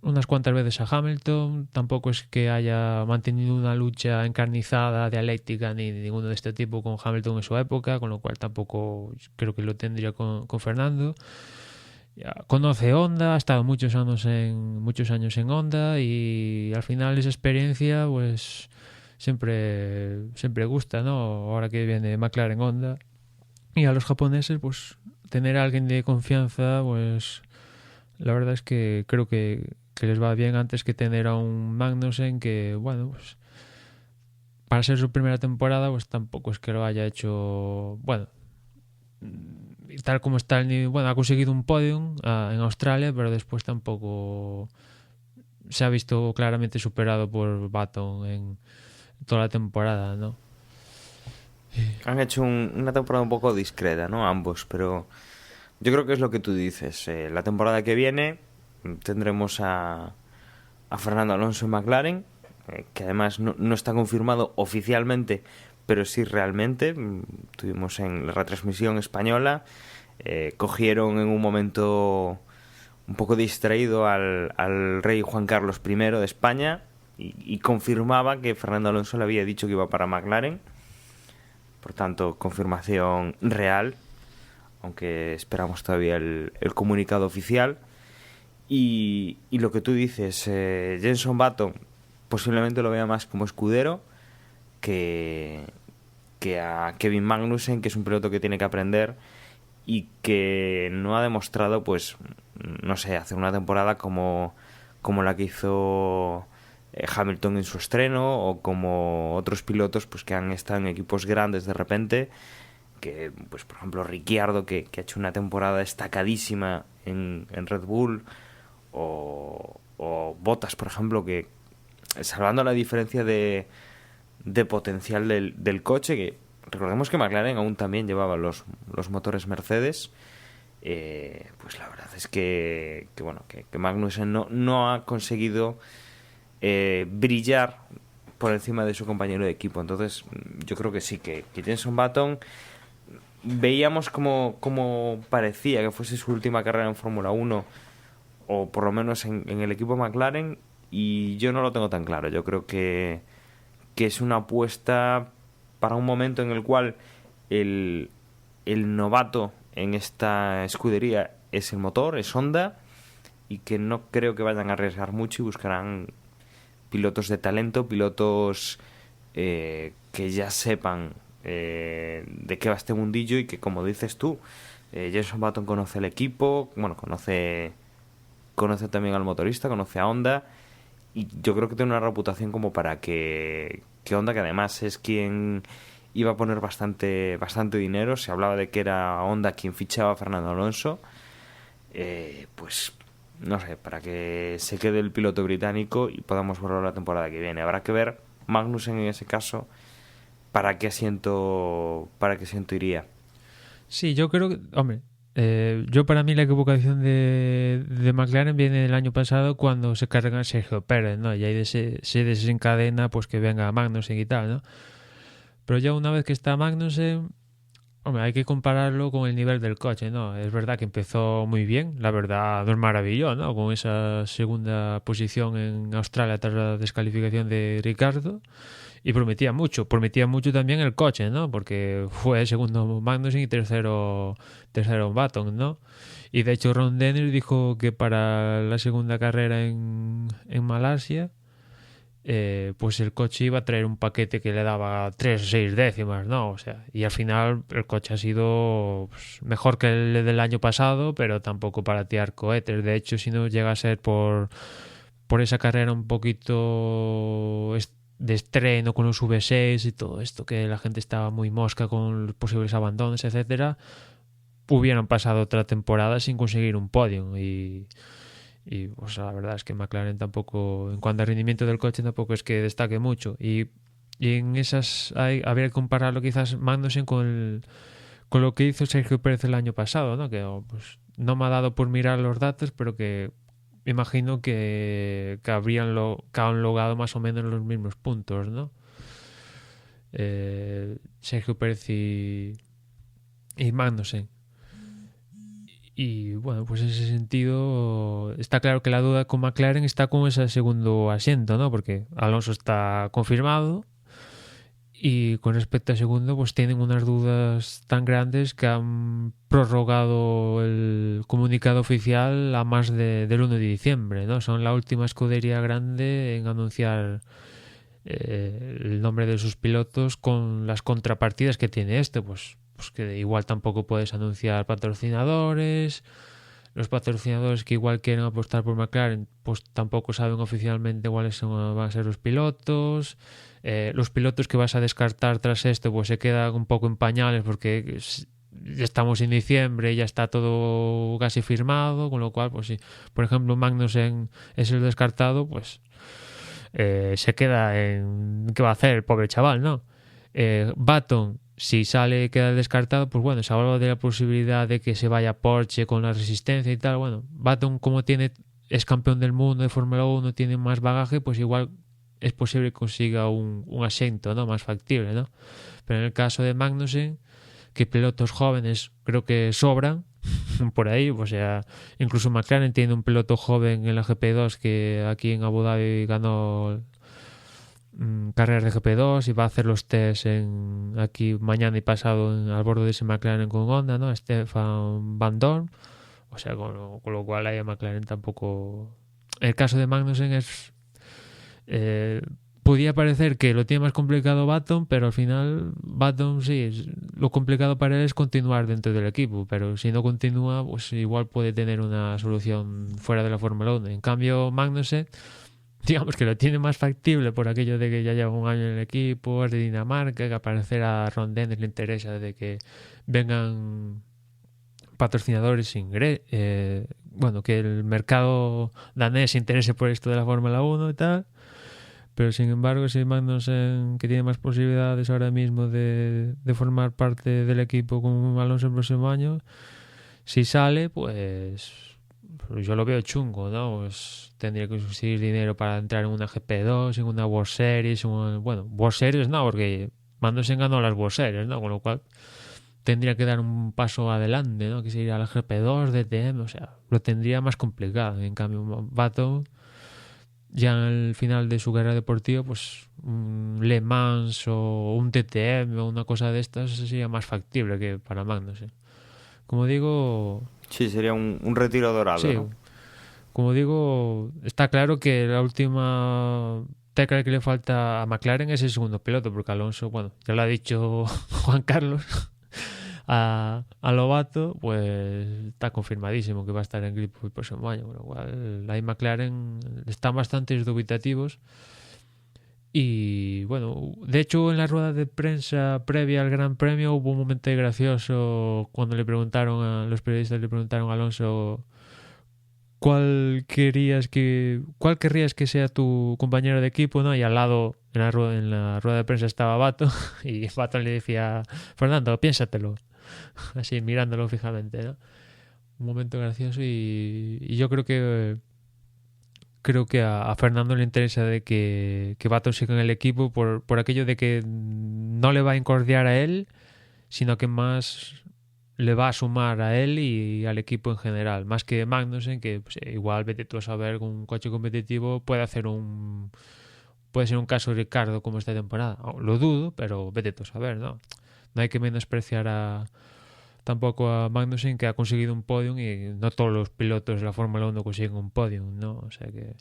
unas cuantas veces a Hamilton. Tampoco es que haya mantenido una lucha encarnizada, dialéctica, ni ninguno de este tipo con Hamilton en su época, con lo cual tampoco creo que lo tendría con Fernando. Ya conoce Honda, ha estado muchos años en Honda, y al final esa experiencia pues siempre gusta, ¿no? Ahora que viene McLaren Honda, y a los japoneses pues tener a alguien de confianza, pues la verdad es que creo que les va bien, antes que tener a un Magnussen que, bueno, pues para ser su primera temporada pues tampoco es que lo haya hecho, bueno, y tal como está el nivel. Bueno, ha conseguido un podium en Australia, pero después tampoco se ha visto claramente superado por Button en toda la temporada, ¿no? Han hecho una temporada un poco discreta, ¿no? Ambos, pero yo creo que es lo que tú dices. La temporada que viene tendremos a Fernando Alonso en McLaren, que además no está confirmado oficialmente, pero sí realmente. Tuvimos en la retransmisión española, cogieron en un momento un poco distraído al rey Juan Carlos I de España y confirmaba que Fernando Alonso le había dicho que iba para McLaren. Por tanto, confirmación real. aunque esperamos todavía el comunicado oficial. Y lo que tú dices, Jenson Button posiblemente lo vea más como escudero que a Kevin Magnussen, que es un piloto que tiene que aprender y que no ha demostrado, pues, no sé, hacer una temporada como la que hizo Hamilton en su estreno, o como otros pilotos pues que han estado en equipos grandes de repente, que pues por ejemplo Ricciardo, que ha hecho una temporada destacadísima en Red Bull, o Bottas, por ejemplo, que salvando la diferencia de potencial del coche, que recordemos que McLaren aún también llevaba los motores Mercedes, pues la verdad es que Magnussen no ha conseguido brillar por encima de su compañero de equipo. Entonces yo creo que sí, que Jenson Button veíamos como parecía que fuese su última carrera en Fórmula 1, o por lo menos en el equipo McLaren, y yo no lo tengo tan claro. Yo creo que es una apuesta para un momento en el cual el novato en esta escudería es el motor, es Honda, y que no creo que vayan a arriesgar mucho y buscarán pilotos de talento, pilotos que ya sepan de qué va este mundillo, y que, como dices tú, Jenson Button conoce el equipo, bueno, conoce también al motorista, conoce a Honda, y yo creo que tiene una reputación como para que Honda, que además es quien iba a poner bastante dinero, se hablaba de que era Honda quien fichaba a Fernando Alonso, pues no sé, para que se quede el piloto británico y podamos verlo la temporada que viene. Habrá que ver Magnussen en ese caso para qué asiento iría. Sí, yo creo que, hombre, yo para mí la equivocación de McLaren viene del año pasado, cuando se carga a Sergio Pérez, ¿no? Y ahí se desencadena pues que venga Magnussen y tal, ¿no? Pero ya una vez que está Magnussen, hombre, hay que compararlo con el nivel del coche, ¿no? Es verdad que empezó muy bien, la verdad nos maravilló, ¿no? Con esa segunda posición en Australia tras la descalificación de Ricciardo, y prometía mucho también el coche, ¿no? Porque fue segundo Magnussen y tercero Button, ¿no? Y de hecho Ron Dennis dijo que para la segunda carrera en Malasia, pues el coche iba a traer un paquete que le daba 3 o 6 décimas, ¿no? O sea, y al final el coche ha sido, pues, mejor que el del año pasado, pero tampoco para tirar cohetes. De hecho, si no llega a ser por esa carrera un poquito de estreno con los V6 y todo esto, que la gente estaba muy mosca con los posibles abandonos, etcétera, hubieran pasado otra temporada sin conseguir un podio. Y pues la verdad es que McLaren tampoco, en cuanto al rendimiento del coche, tampoco es que destaque mucho, y en esas habría que compararlo quizás Magnussen con lo que hizo Sergio Pérez el año pasado, ¿no? Que pues no me ha dado por mirar los datos, pero que imagino que han logrado más o menos los mismos puntos, ¿no? Sergio Pérez y Magnussen. Y bueno, pues en ese sentido está claro que la duda con McLaren está con ese segundo asiento, ¿no? Porque Alonso está confirmado, y con respecto al segundo pues tienen unas dudas tan grandes que han prorrogado el comunicado oficial a más del 1 de diciembre, ¿no? Son la última escudería grande en anunciar el nombre de sus pilotos, con las contrapartidas que tiene pues que igual tampoco puedes anunciar patrocinadores. Los patrocinadores que igual quieren apostar por McLaren pues tampoco saben oficialmente cuáles van a ser los pilotos. Los pilotos que vas a descartar tras esto pues se quedan un poco en pañales, porque ya estamos en diciembre y ya está todo casi firmado, con lo cual pues si por ejemplo Magnussen es el descartado, pues se queda en ¿qué va a hacer el pobre chaval, no? Button, si sale queda descartado, pues bueno, se habla de la posibilidad de que se vaya a Porsche con la resistencia y tal. Bueno, Button, como es campeón del mundo de Fórmula 1, tiene más bagaje, pues igual es posible que consiga un asiento, ¿no? Más factible, ¿no? Pero en el caso de Magnussen, que pilotos jóvenes creo que sobran por ahí, o sea, incluso McLaren tiene un piloto joven en la GP2 que aquí en Abu Dhabi ganó carreras de GP2 y va a hacer los test aquí mañana y pasado al borde de ese McLaren con Honda, ¿no? Stefan Van Dorn. O sea, con lo cual ahí a McLaren tampoco... El caso de Magnussen es... podía parecer que lo tiene más complicado Button, pero al final Button sí, lo complicado para él es continuar dentro del equipo, pero si no continúa, pues igual puede tener una solución fuera de la Fórmula 1. En cambio, Magnussen, digamos que lo tiene más factible por aquello de que ya lleva un año en el equipo, es de Dinamarca, que aparecer a Ron Dennis le interesa de que vengan patrocinadores bueno, que el mercado danés se interese por esto de la Fórmula 1 y tal. Pero sin embargo, si Magnussen, que tiene más posibilidades ahora mismo de formar parte del equipo con Alonso el próximo año, si sale, pues yo lo veo chungo, ¿no? Pues tendría que conseguir dinero para entrar en una GP2, en una World Series, bueno, World Series no, porque Magnussen ganó las World Series, ¿no? Con lo cual tendría que dar un paso adelante, ¿no? Que se iría a la GP2, DTM, o sea, lo tendría más complicado. En cambio, Baton, ya al final de su carrera deportiva, pues un Le Mans o un TTM o una cosa de estas sería más factible que para Magnussen. Como digo... Sí, sería un retiro dorado, sí, ¿no? Como digo, está claro que la última tecla que le falta a McLaren es el segundo piloto, porque Alonso, bueno, ya lo ha dicho Juan Carlos, a Lobato, pues está confirmadísimo que va a estar en grip el próximo año, con lo cual ahí McLaren están bastante dubitativos. Y bueno, de hecho en la rueda de prensa previa al Gran Premio hubo un momento gracioso cuando los periodistas le preguntaron a Alonso cuál querrías que sea tu compañero de equipo, ¿no? Y al lado en la rueda de prensa estaba Bato y Bato le decía: Fernando, piénsatelo, así mirándolo fijamente, ¿no? Un momento gracioso y yo creo que a Fernando le interesa de que Baton siga en el equipo por aquello de que no le va a incordiar a él, sino que más le va a sumar a él y al equipo en general, más que Magnussen, que pues, igual vete tú a saber con un coche competitivo puede ser un caso Ricardo como esta temporada. Lo dudo, pero vete tú a saber, ¿no? No hay que menospreciar tampoco a Magnussen, que ha conseguido un podium, y no todos los pilotos de la Fórmula 1 consiguen un podium, ¿no? O sea que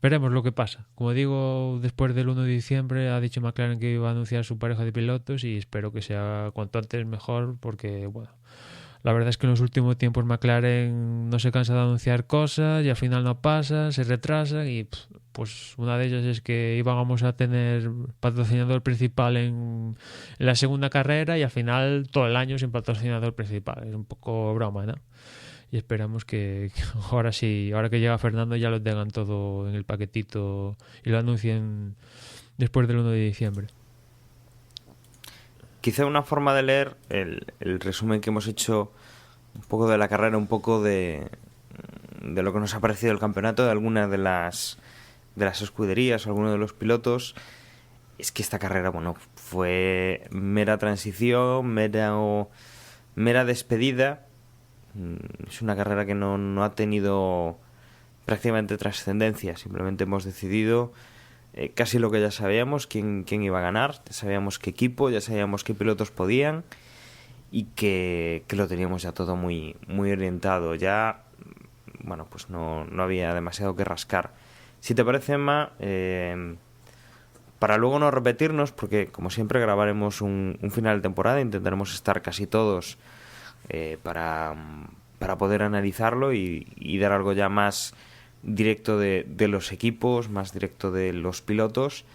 veremos lo que pasa. Como digo, después del 1 de diciembre ha dicho McLaren que iba a anunciar su pareja de pilotos y espero que sea cuanto antes mejor, porque bueno, la verdad es que en los últimos tiempos McLaren no se cansa de anunciar cosas y al final no pasa, se retrasa y pues una de ellas es que íbamos a tener patrocinador principal en la segunda carrera y al final todo el año sin patrocinador principal. Es un poco broma, ¿no? Y esperamos que ahora sí, ahora que llega Fernando, ya lo tengan todo en el paquetito y lo anuncien después del 1 de diciembre. Quizá una forma de leer el resumen que hemos hecho un poco de la carrera, un poco de lo que nos ha parecido el campeonato, de alguna de las escuderías o alguno de los pilotos, es que esta carrera, bueno, fue mera transición, mera despedida. Es una carrera que no ha tenido prácticamente trascendencia. Simplemente hemos decidido casi lo que ya sabíamos, quién iba a ganar, ya sabíamos qué equipo, ya sabíamos qué pilotos podían y que lo teníamos ya todo muy, muy orientado. Ya, bueno, pues no había demasiado que rascar. Si te parece, Emma, para luego no repetirnos, porque como siempre grabaremos un final de temporada, intentaremos estar casi todos para poder analizarlo y dar algo ya más directo de los equipos, más directo de los pilotos.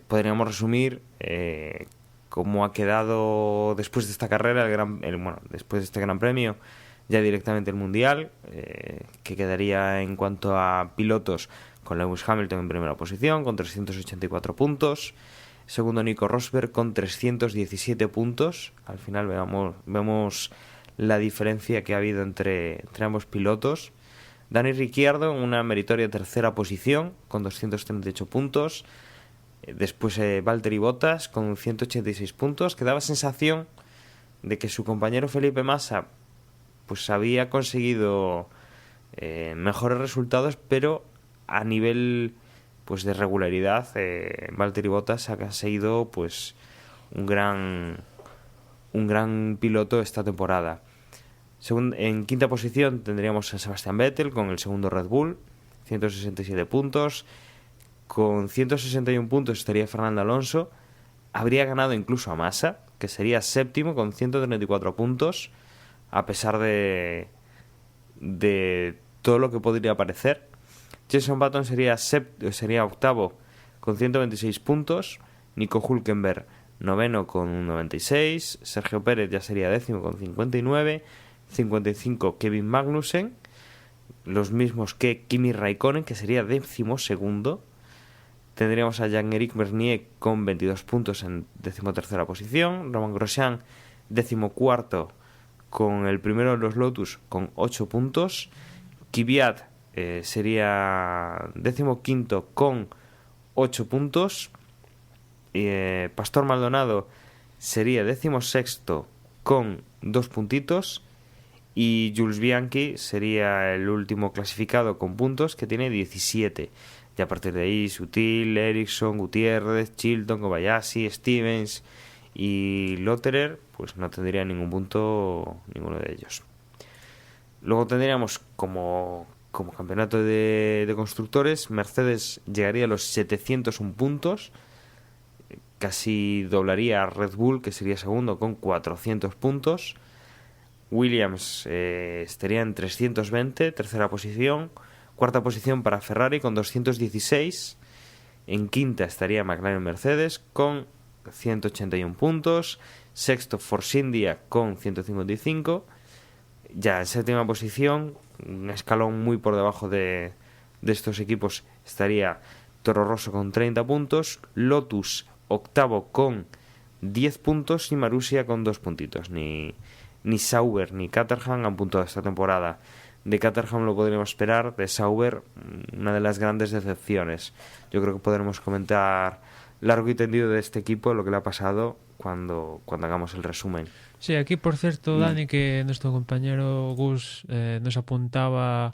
Podríamos resumir cómo ha quedado después de esta carrera, después de este Gran Premio, ya directamente el Mundial, que quedaría en cuanto a pilotos con Lewis Hamilton en primera posición con 384 puntos, segundo Nico Rosberg con 317 puntos. Al final vemos la diferencia que ha habido entre ambos pilotos. Dani Ricciardo en una meritoria tercera posición con 238 puntos. Después Valtteri Bottas con 186 puntos, que daba sensación de que su compañero Felipe Massa pues había conseguido mejores resultados, pero a nivel pues de regularidad, Valtteri Bottas ha sido pues un gran piloto esta temporada. En quinta posición tendríamos a Sebastian Vettel con el segundo Red Bull, 167 puntos. Con 161 puntos estaría Fernando Alonso. Habría ganado incluso a Massa, que sería séptimo con 134 puntos, a pesar de todo lo que podría parecer. Jenson Button sería octavo con 126 puntos. Nico Hülkenberg noveno con 96. Sergio Pérez ya sería décimo con 59. 55 Kevin Magnussen, los mismos que Kimi Raikkonen, que sería décimo segundo. Tendríamos a Jean-Éric Vergne con 22 puntos en decimotercera posición. Romain Grosjean decimocuarto con el primero de los Lotus con 8 puntos. Kvyat sería decimoquinto con 8 puntos. Pastor Maldonado sería decimosexto con 2 puntitos. Y Jules Bianchi sería el último clasificado con puntos, que tiene 17. Y a partir de ahí, Sutil, Ericsson, Gutiérrez, Chilton, Kobayashi, Stevens y Lotterer, pues no tendría ningún punto ninguno de ellos. Luego tendríamos como campeonato de constructores, Mercedes llegaría a los 701 puntos, casi doblaría a Red Bull, que sería segundo con 400 puntos. Williams estaría en 320, tercera posición. Cuarta posición para Ferrari con 216. En quinta estaría McLaren Mercedes con 181 puntos. Sexto Force India con 155. Ya en séptima posición, un escalón muy por debajo de estos equipos, estaría Toro Rosso con 30 puntos. Lotus octavo con 10 puntos y Marussia con 2 puntitos. Ni Sauber ni Caterham han puntuado esta temporada. De Caterham lo podríamos esperar, de Sauber una de las grandes decepciones. Yo creo que podremos comentar largo y tendido de este equipo, lo que le ha pasado cuando hagamos el resumen. Sí, aquí por cierto, Dani, que nuestro compañero Gus nos apuntaba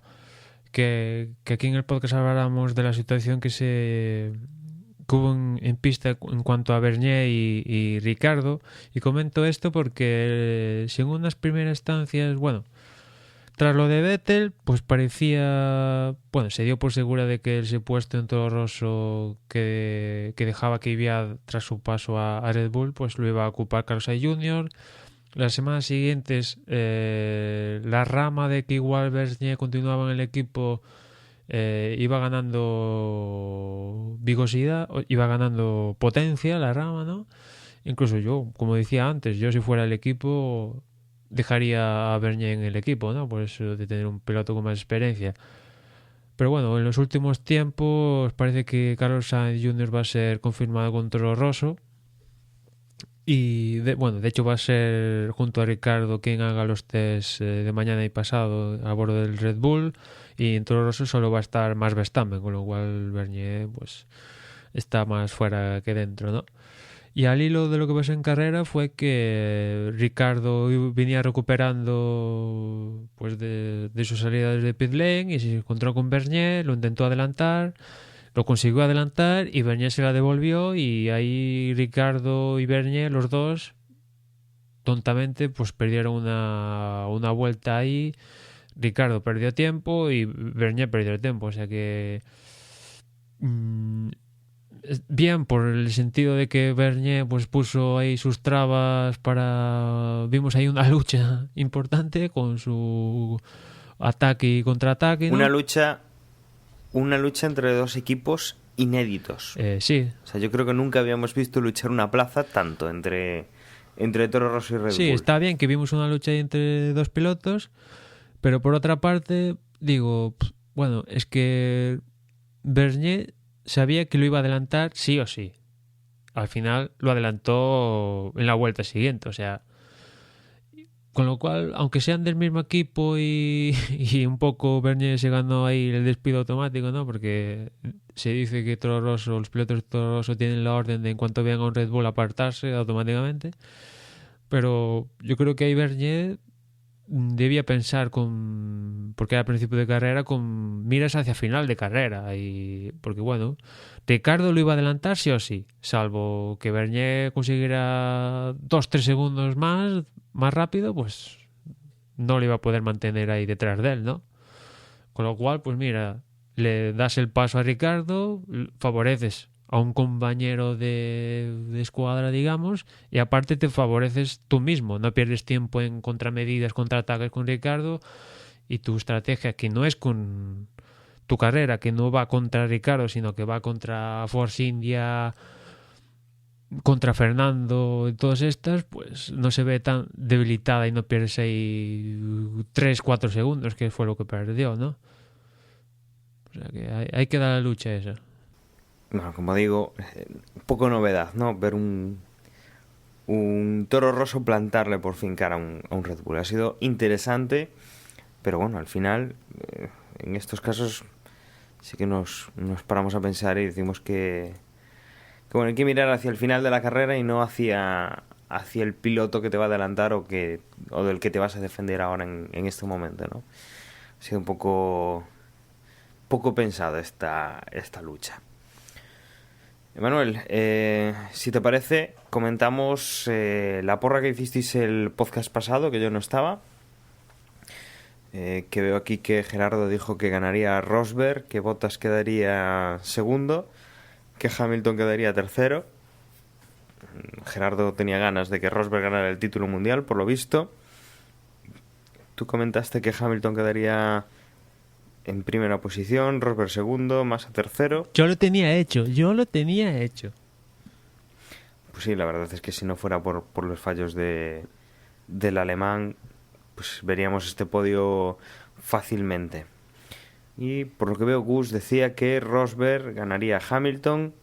que aquí en el podcast habláramos de la situación que hubo en pista en cuanto a Bernier y Ricardo, y comento esto porque si en unas primeras instancias, bueno, tras lo de Vettel, pues parecía, bueno, se dio por segura de que ese puesto en Toro Rosso que dejaba Kvyat tras su paso a Red Bull, pues lo iba a ocupar Carlos Sainz Jr. Las semanas siguientes, la rama de que igual Bernier continuaba en el equipo iba ganando vigosidad, iba ganando potencia la rama, ¿no? Incluso yo, como decía antes, yo si fuera el equipo dejaría a Bernier en el equipo, ¿no? Por eso de tener un piloto con más experiencia. Pero bueno, en los últimos tiempos parece que Carlos Sainz Jr. va a ser confirmado con Toro Rosso. Y de hecho va a ser junto a Ricardo quien haga los test de mañana y pasado a bordo del Red Bull, y en Toro Rosso solo va a estar Max Verstappen, con lo cual Bernier pues está más fuera que dentro, ¿no? Y al hilo de lo que pasó en carrera fue que Ricardo venía recuperando pues de su salida desde pit lane y se encontró con Bernier, lo intentó adelantar, lo consiguió adelantar y Bernier se la devolvió, y ahí Ricardo y Bernier, los dos, tontamente, pues perdieron una vuelta ahí. Ricardo perdió tiempo y Bernier perdió tiempo, o sea que bien por el sentido de que Bernier pues puso ahí sus trabas vimos ahí una lucha importante con su ataque y contraataque, ¿no? Una lucha entre dos equipos inéditos. Sí. O sea, yo creo que nunca habíamos visto luchar una plaza tanto entre Toro Rosso y Red Bull. Sí, está bien que vimos una lucha ahí entre dos pilotos, pero por otra parte, digo, bueno, es que Bernier sabía que lo iba a adelantar sí o sí. Al final lo adelantó en la vuelta siguiente, o sea, con lo cual, aunque sean del mismo equipo y un poco Bernier se ganó ahí el despido automático, ¿no? Porque se dice que Toro Rosso, los pilotos de Toro Rosso tienen la orden de en cuanto vean a un Red Bull apartarse automáticamente. Pero yo creo que ahí Bernier debía pensar porque era principio de carrera, con miras hacia final de carrera. Y porque bueno, Ricardo lo iba a adelantar sí o sí, salvo que Bernier consiguiera 2-3 segundos más rápido, pues no le iba a poder mantener ahí detrás de él, ¿no? Con lo cual, pues mira, le das el paso a Ricardo, favoreces a un compañero de escuadra, digamos, y aparte te favoreces tú mismo, no pierdes tiempo en contramedidas, contraataques con Ricardo, y tu estrategia, que no es con tu carrera, que no va contra Ricardo, sino que va contra Force India, contra Fernando y todas estas, pues no se ve tan debilitada y no pierdes ahí 3-4 segundos, que fue lo que perdió, ¿no? O sea que hay que dar la lucha esa. Bueno, como digo, poco novedad, ¿no? Ver un Toro Rosso plantarle por fin cara a un Red Bull. Ha sido interesante, pero bueno, al final, en estos casos, sí que nos paramos a pensar y decimos que bueno, hay que mirar hacia el final de la carrera y no hacia el piloto que te va a adelantar o del que te vas a defender ahora en este momento, ¿no? Ha sido un poco pensado esta lucha. Emanuel, si te parece, comentamos la porra que hicisteis el podcast pasado, que yo no estaba. Que veo aquí que Gerardo dijo que ganaría Rosberg, que Bottas quedaría segundo, que Hamilton quedaría tercero. Gerardo tenía ganas de que Rosberg ganara el título mundial, por lo visto. Tú comentaste que Hamilton quedaría en primera posición, Rosberg segundo, Massa tercero. Yo lo tenía hecho. Pues sí, la verdad es que si no fuera por los fallos del alemán, pues veríamos este podio fácilmente. Y por lo que veo, Gus decía que Rosberg ganaría a Hamilton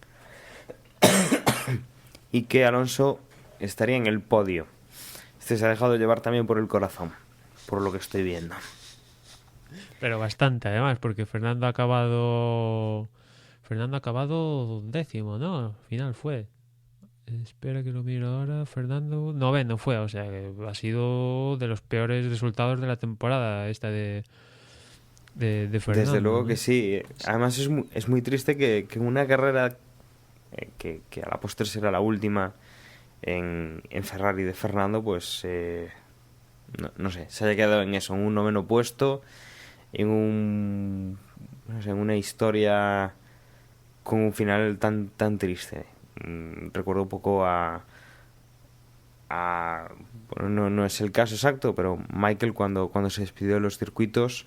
y que Alonso estaría en el podio. Este se ha dejado llevar también por el corazón, por lo que estoy viendo. Pero bastante, además, porque Fernando ha acabado décimo, ¿no? Al final fue. Espera que lo miro ahora. Fernando noveno fue, o sea que ha sido de los peores resultados de la temporada esta de Fernando. Desde luego, ¿no? que sí. Además es muy triste que en una carrera que a la postre será la última en Ferrari de Fernando, pues no sé, se haya quedado en eso, en un noveno puesto, en una historia con un final tan triste. Recuerdo un poco bueno, no es el caso exacto, pero Michael cuando se despidió de los circuitos,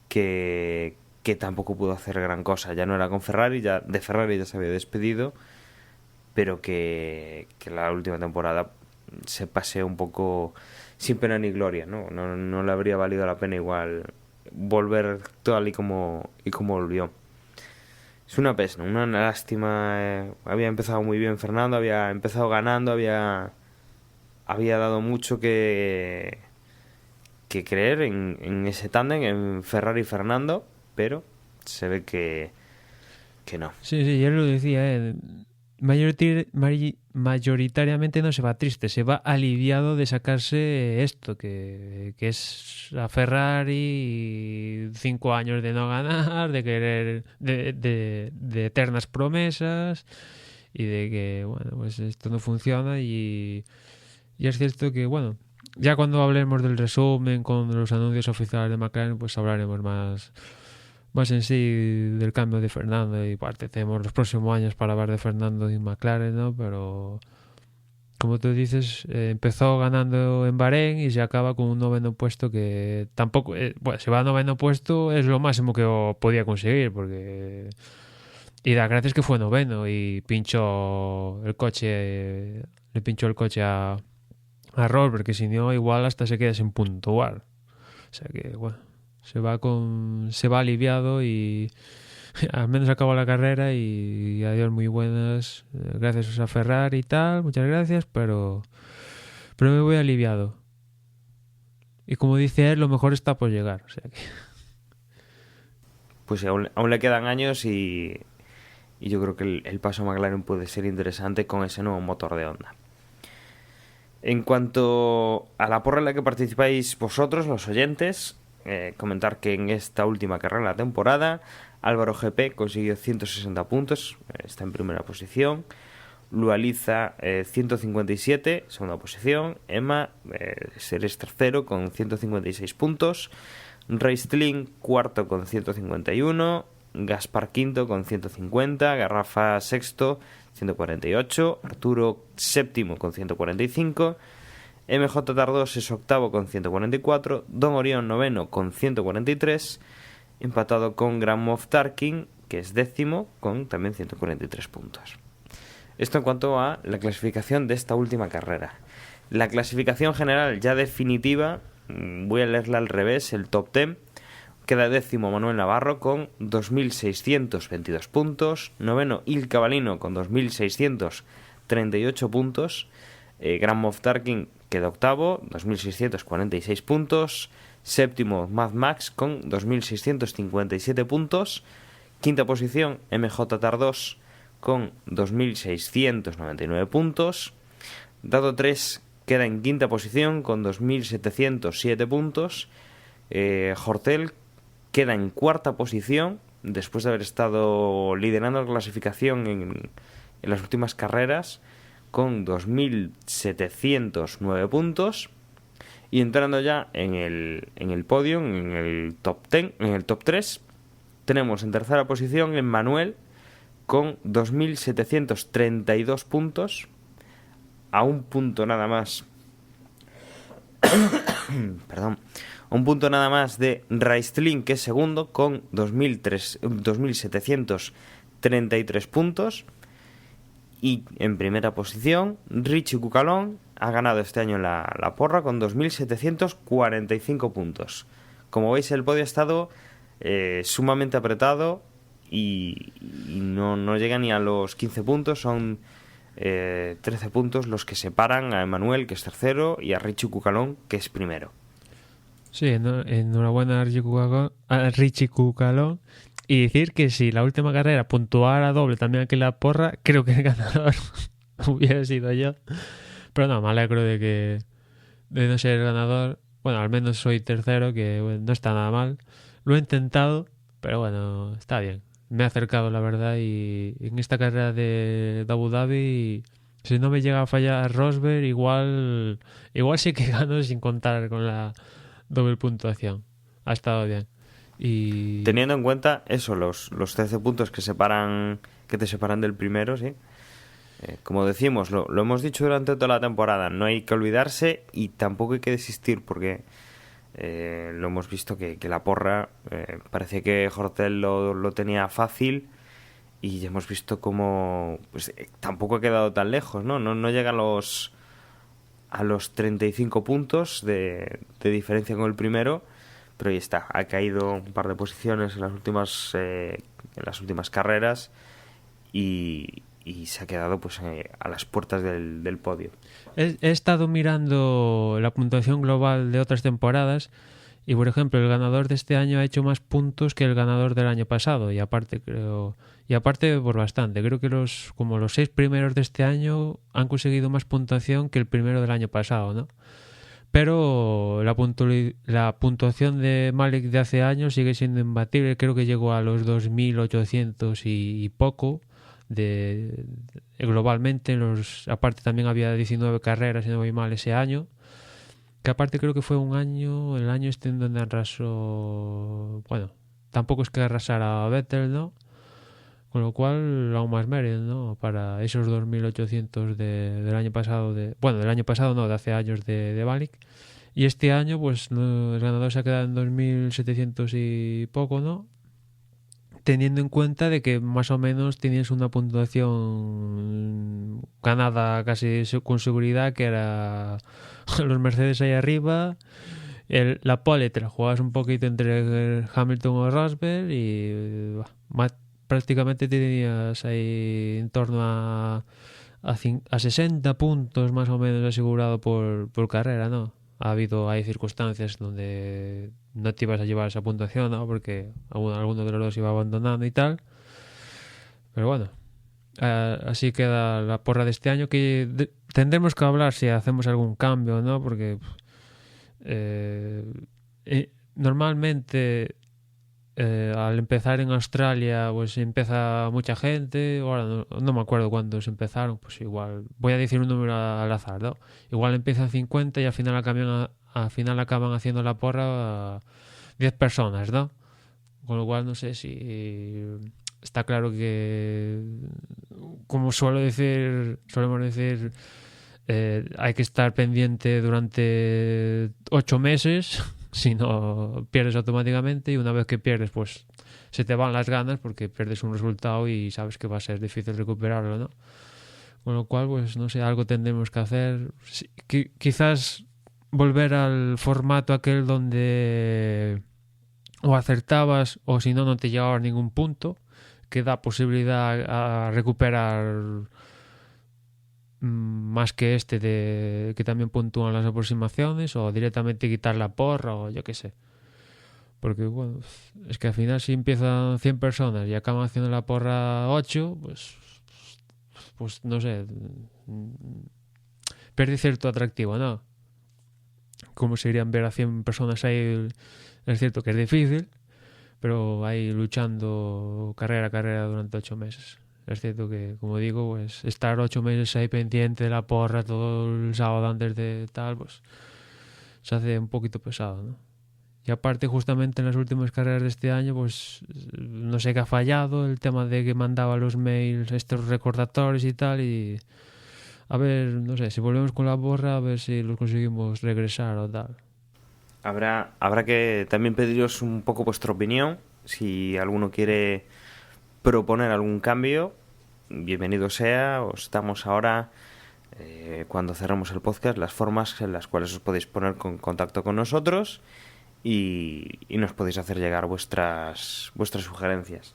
que tampoco pudo hacer gran cosa. Ya no era con Ferrari, de Ferrari ya se había despedido, pero que la última temporada se paseó un poco sin pena ni gloria, ¿no? No le habría valido la pena igual volver tal y como volvió. Es una pena, una lástima. Había empezado muy bien Fernando, había empezado ganando, había dado mucho que creer en ese tándem, en Ferrari y Fernando, pero se ve que no. Sí, él lo decía, mayoritariamente no se va triste, se va aliviado de sacarse esto, que es a Ferrari, 5 años de no ganar, de querer, de eternas promesas, y de que, bueno, pues esto no funciona, y es cierto que, bueno, ya cuando hablemos del resumen con los anuncios oficiales de McLaren, pues hablaremos más en sí del cambio de Fernando, y parte tenemos los próximos años para hablar de Fernando y McLaren, ¿no? Pero como tú dices, empezó ganando en Bahrein y se acaba con un noveno puesto que tampoco, bueno, si va a noveno puesto es lo máximo que podía conseguir, porque y da gracias que fue noveno y le pinchó el coche a Rosberg, que si no igual hasta se queda sin puntuar. O sea que bueno, se va aliviado y al menos acabó la carrera y adiós, muy buenas, gracias a Ferrari y tal, muchas gracias, pero me voy aliviado. Y como dice él, lo mejor está por llegar, o sea que... Pues sí, aún le quedan años y yo creo que el paso a McLaren puede ser interesante con ese nuevo motor de Honda. En cuanto a la porra en la que participáis vosotros, los oyentes, comentar que en esta última carrera de la temporada Álvaro GP consiguió 160 puntos, está en primera posición. Lualiza 157, segunda posición. Emma Seres tercero con 156 puntos. Reistlin cuarto con 151. Gaspar quinto con 150. Garrafa sexto 148. Arturo séptimo con 145. MJ Tardós es octavo con 144. Don Orión noveno con 143. Empatado con Grand Moff Tarkin, que es décimo con también 143 puntos. Esto en cuanto a la clasificación de esta última carrera. La clasificación general ya definitiva, voy a leerla al revés, el top 10. Queda décimo Manuel Navarro con 2.622 puntos. Noveno Il Cavalino con 2.638 puntos. Grand Moff Tarkin queda octavo, 2.646 puntos. Séptimo Mad Max con 2.657 puntos. Quinta posición MJ Tardós con 2.699 puntos. Dado 3 queda en quinta posición con 2.707 puntos. Hortel queda en cuarta posición después de haber estado liderando la clasificación en las últimas carreras con 2.709 puntos. Y entrando ya en el podio, en el top 10, en el top 3, tenemos en tercera posición Emmanuel con 2.732 puntos, a un punto nada más perdón, a un punto nada más de Raistlin, que es segundo, con 2.733 puntos. Y en primera posición Richie Cucalón ha ganado este año la porra con 2.745 puntos. Como veis, el podio ha estado sumamente apretado y no llega ni a los 15 puntos. Son 13 puntos los que separan a Emmanuel, que es tercero, y a Richie Cucalón, que es primero. Sí, enhorabuena a Richie Cucalón. Y decir que si la última carrera puntuara doble también que la porra, creo que el ganador hubiera sido yo. Pero no, me alegro de no ser el ganador. Bueno, al menos soy tercero, que bueno, no está nada mal. Lo he intentado, pero bueno, está bien. Me he acercado, la verdad, y en esta carrera de Abu Dhabi, si no me llega a fallar Rosberg, igual sí que gano sin contar con la doble puntuación. Ha estado bien. Y teniendo en cuenta eso, los 13 puntos que te separan del primero, sí. Como decimos, lo hemos dicho durante toda la temporada, no hay que olvidarse y tampoco hay que desistir, porque lo hemos visto que la porra parece que Hortel lo tenía fácil, y ya hemos visto cómo pues, tampoco ha quedado tan lejos, no llega a los 35 puntos de diferencia con el primero. Pero ahí está, ha caído un par de posiciones en las últimas carreras y se ha quedado pues a las puertas del podio. He estado mirando la puntuación global de otras temporadas y, por ejemplo, el ganador de este año ha hecho más puntos que el ganador del año pasado, y aparte por bastante. Creo que los 6 primeros de este año han conseguido más puntuación que el primero del año pasado, ¿no? Pero la puntuación de Malik de hace años sigue siendo imbatible. Creo que llegó a los 2.800 y poco globalmente. Aparte también había 19 carreras, si no voy mal, ese año. Que aparte creo que fue el año este en donde arrasó... Bueno, tampoco es que arrasara a Vettel, ¿no? Con lo cual, aún más mérito, ¿no? Para esos 2.800 del año pasado. Del año pasado no, de hace años de Malik. Y este año, pues, el ganador se ha quedado en 2.700 y poco, ¿no? Teniendo en cuenta de que más o menos tenías una puntuación ganada casi con seguridad, que era los Mercedes ahí arriba. La pole te la jugabas un poquito entre Hamilton o Rosberg y... prácticamente tenías ahí en torno a 60 puntos más o menos asegurado por carrera, ¿no? Hay circunstancias donde no te ibas a llevar esa puntuación, ¿no? Porque alguno de los dos iba abandonando y tal. Pero bueno, Así queda la porra de este año, que tendremos que hablar si hacemos algún cambio, ¿no? Porque normalmente al empezar en Australia pues empieza mucha gente. Ahora no me acuerdo cuántos empezaron, pues igual voy a decir un número al azar, ¿no? Igual empiezan 50 y al final acaban haciendo la porra 10 personas, ¿no? Con lo cual no sé si está claro que, como solemos decir, hay que estar pendiente durante 8 meses. Si no, pierdes automáticamente, y una vez que pierdes, pues se te van las ganas porque pierdes un resultado y sabes que va a ser difícil recuperarlo, ¿no? Con lo cual, pues no sé, algo tendremos que hacer. Quizás volver al formato aquel donde o acertabas o si no te llevabas ningún punto, que da posibilidad a recuperar más que de que también puntúan las aproximaciones, o directamente quitar la porra, o yo qué sé. Porque bueno, es que al final si empiezan 100 personas y acaban haciendo la porra 8, pues no sé, pierde cierto atractivo, ¿no? Como serían ver a 100 personas ahí. Es cierto que es difícil, pero ahí luchando carrera a carrera durante 8 meses. Es cierto que, como digo, pues estar 8 meses ahí pendiente de la porra todo el sábado antes de tal, pues se hace un poquito pesado, ¿no? Y aparte, justamente en las últimas carreras de este año, pues no sé qué ha fallado, el tema de que mandaba los mails, estos recordatorios y tal, y a ver, no sé, si volvemos con la porra, a ver si los conseguimos regresar o tal. Habrá que también pediros un poco vuestra opinión. Si alguno quiere proponer algún cambio, bienvenido sea. Os damos ahora, cuando cerremos el podcast, las formas en las cuales os podéis poner en contacto con nosotros y nos podéis hacer llegar vuestras sugerencias.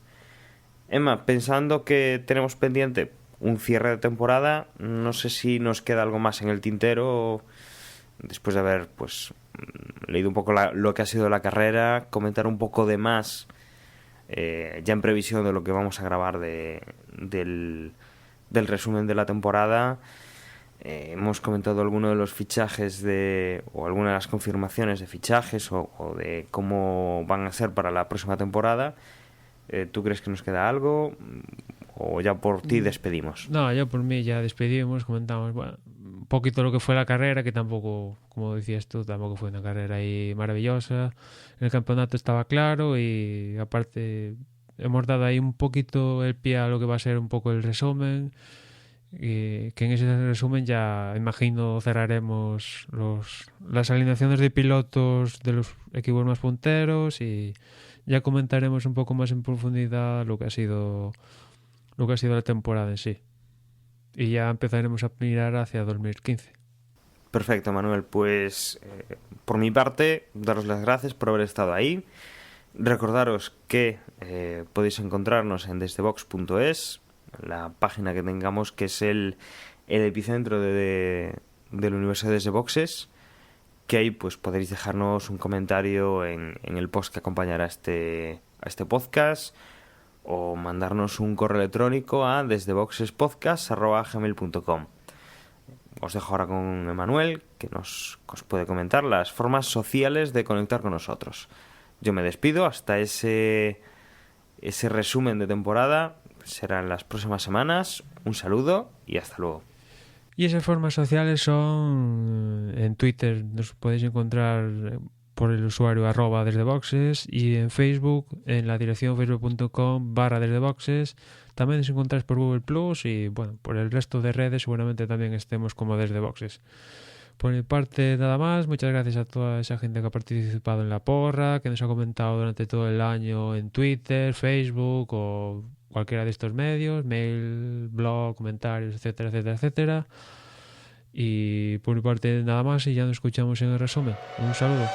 Emma, pensando que tenemos pendiente un cierre de temporada, no sé si nos queda algo más en el tintero después de haber pues leído un poco lo que ha sido la carrera, comentar un poco de más ya en previsión de lo que vamos a grabar del resumen de la temporada. Hemos comentado algunos de los fichajes o algunas de las confirmaciones de fichajes o de cómo van a ser para la próxima temporada. ¿Tú crees que nos queda algo o ya por ti despedimos? No, yo por mí ya despedimos, comentamos un poquito lo que fue la carrera, que tampoco, como decías tú, tampoco fue una carrera ahí maravillosa. El campeonato estaba claro y aparte hemos dado ahí un poquito el pie a lo que va a ser un poco el resumen, y que en ese resumen ya imagino cerraremos las alineaciones de pilotos de los equipos más punteros y ya comentaremos un poco más en profundidad lo que ha sido la temporada en sí. Y ya empezaremos a mirar hacia 2015. Perfecto, Manuel. Pues por mi parte, daros las gracias por haber estado ahí. Recordaros que podéis encontrarnos en desdebox.es, la página que tengamos, que es el epicentro del universo de Desde Boxes, que ahí pues podréis dejarnos un comentario en el post que acompañará a este podcast, o mandarnos un correo electrónico a desdeboxespodcast@gmail.com. Os dejo ahora con Emanuel, que os puede comentar las formas sociales de conectar con nosotros. Yo me despido hasta ese resumen de temporada. Será en las próximas semanas. Un saludo y hasta luego. Y esas formas sociales son en Twitter, nos podéis encontrar por el usuario @desdeboxes, y en Facebook en la dirección facebook.com/desdeboxes. También nos encontráis por Google Plus y bueno, por el resto de redes seguramente también estemos como Desde Boxes. Por mi parte nada más, muchas gracias a toda esa gente que ha participado en la porra, que nos ha comentado durante todo el año en Twitter, Facebook o cualquiera de estos medios, mail, blog, comentarios, etcétera, etcétera, etcétera. Y por mi parte nada más y ya nos escuchamos en el resumen. Un saludo.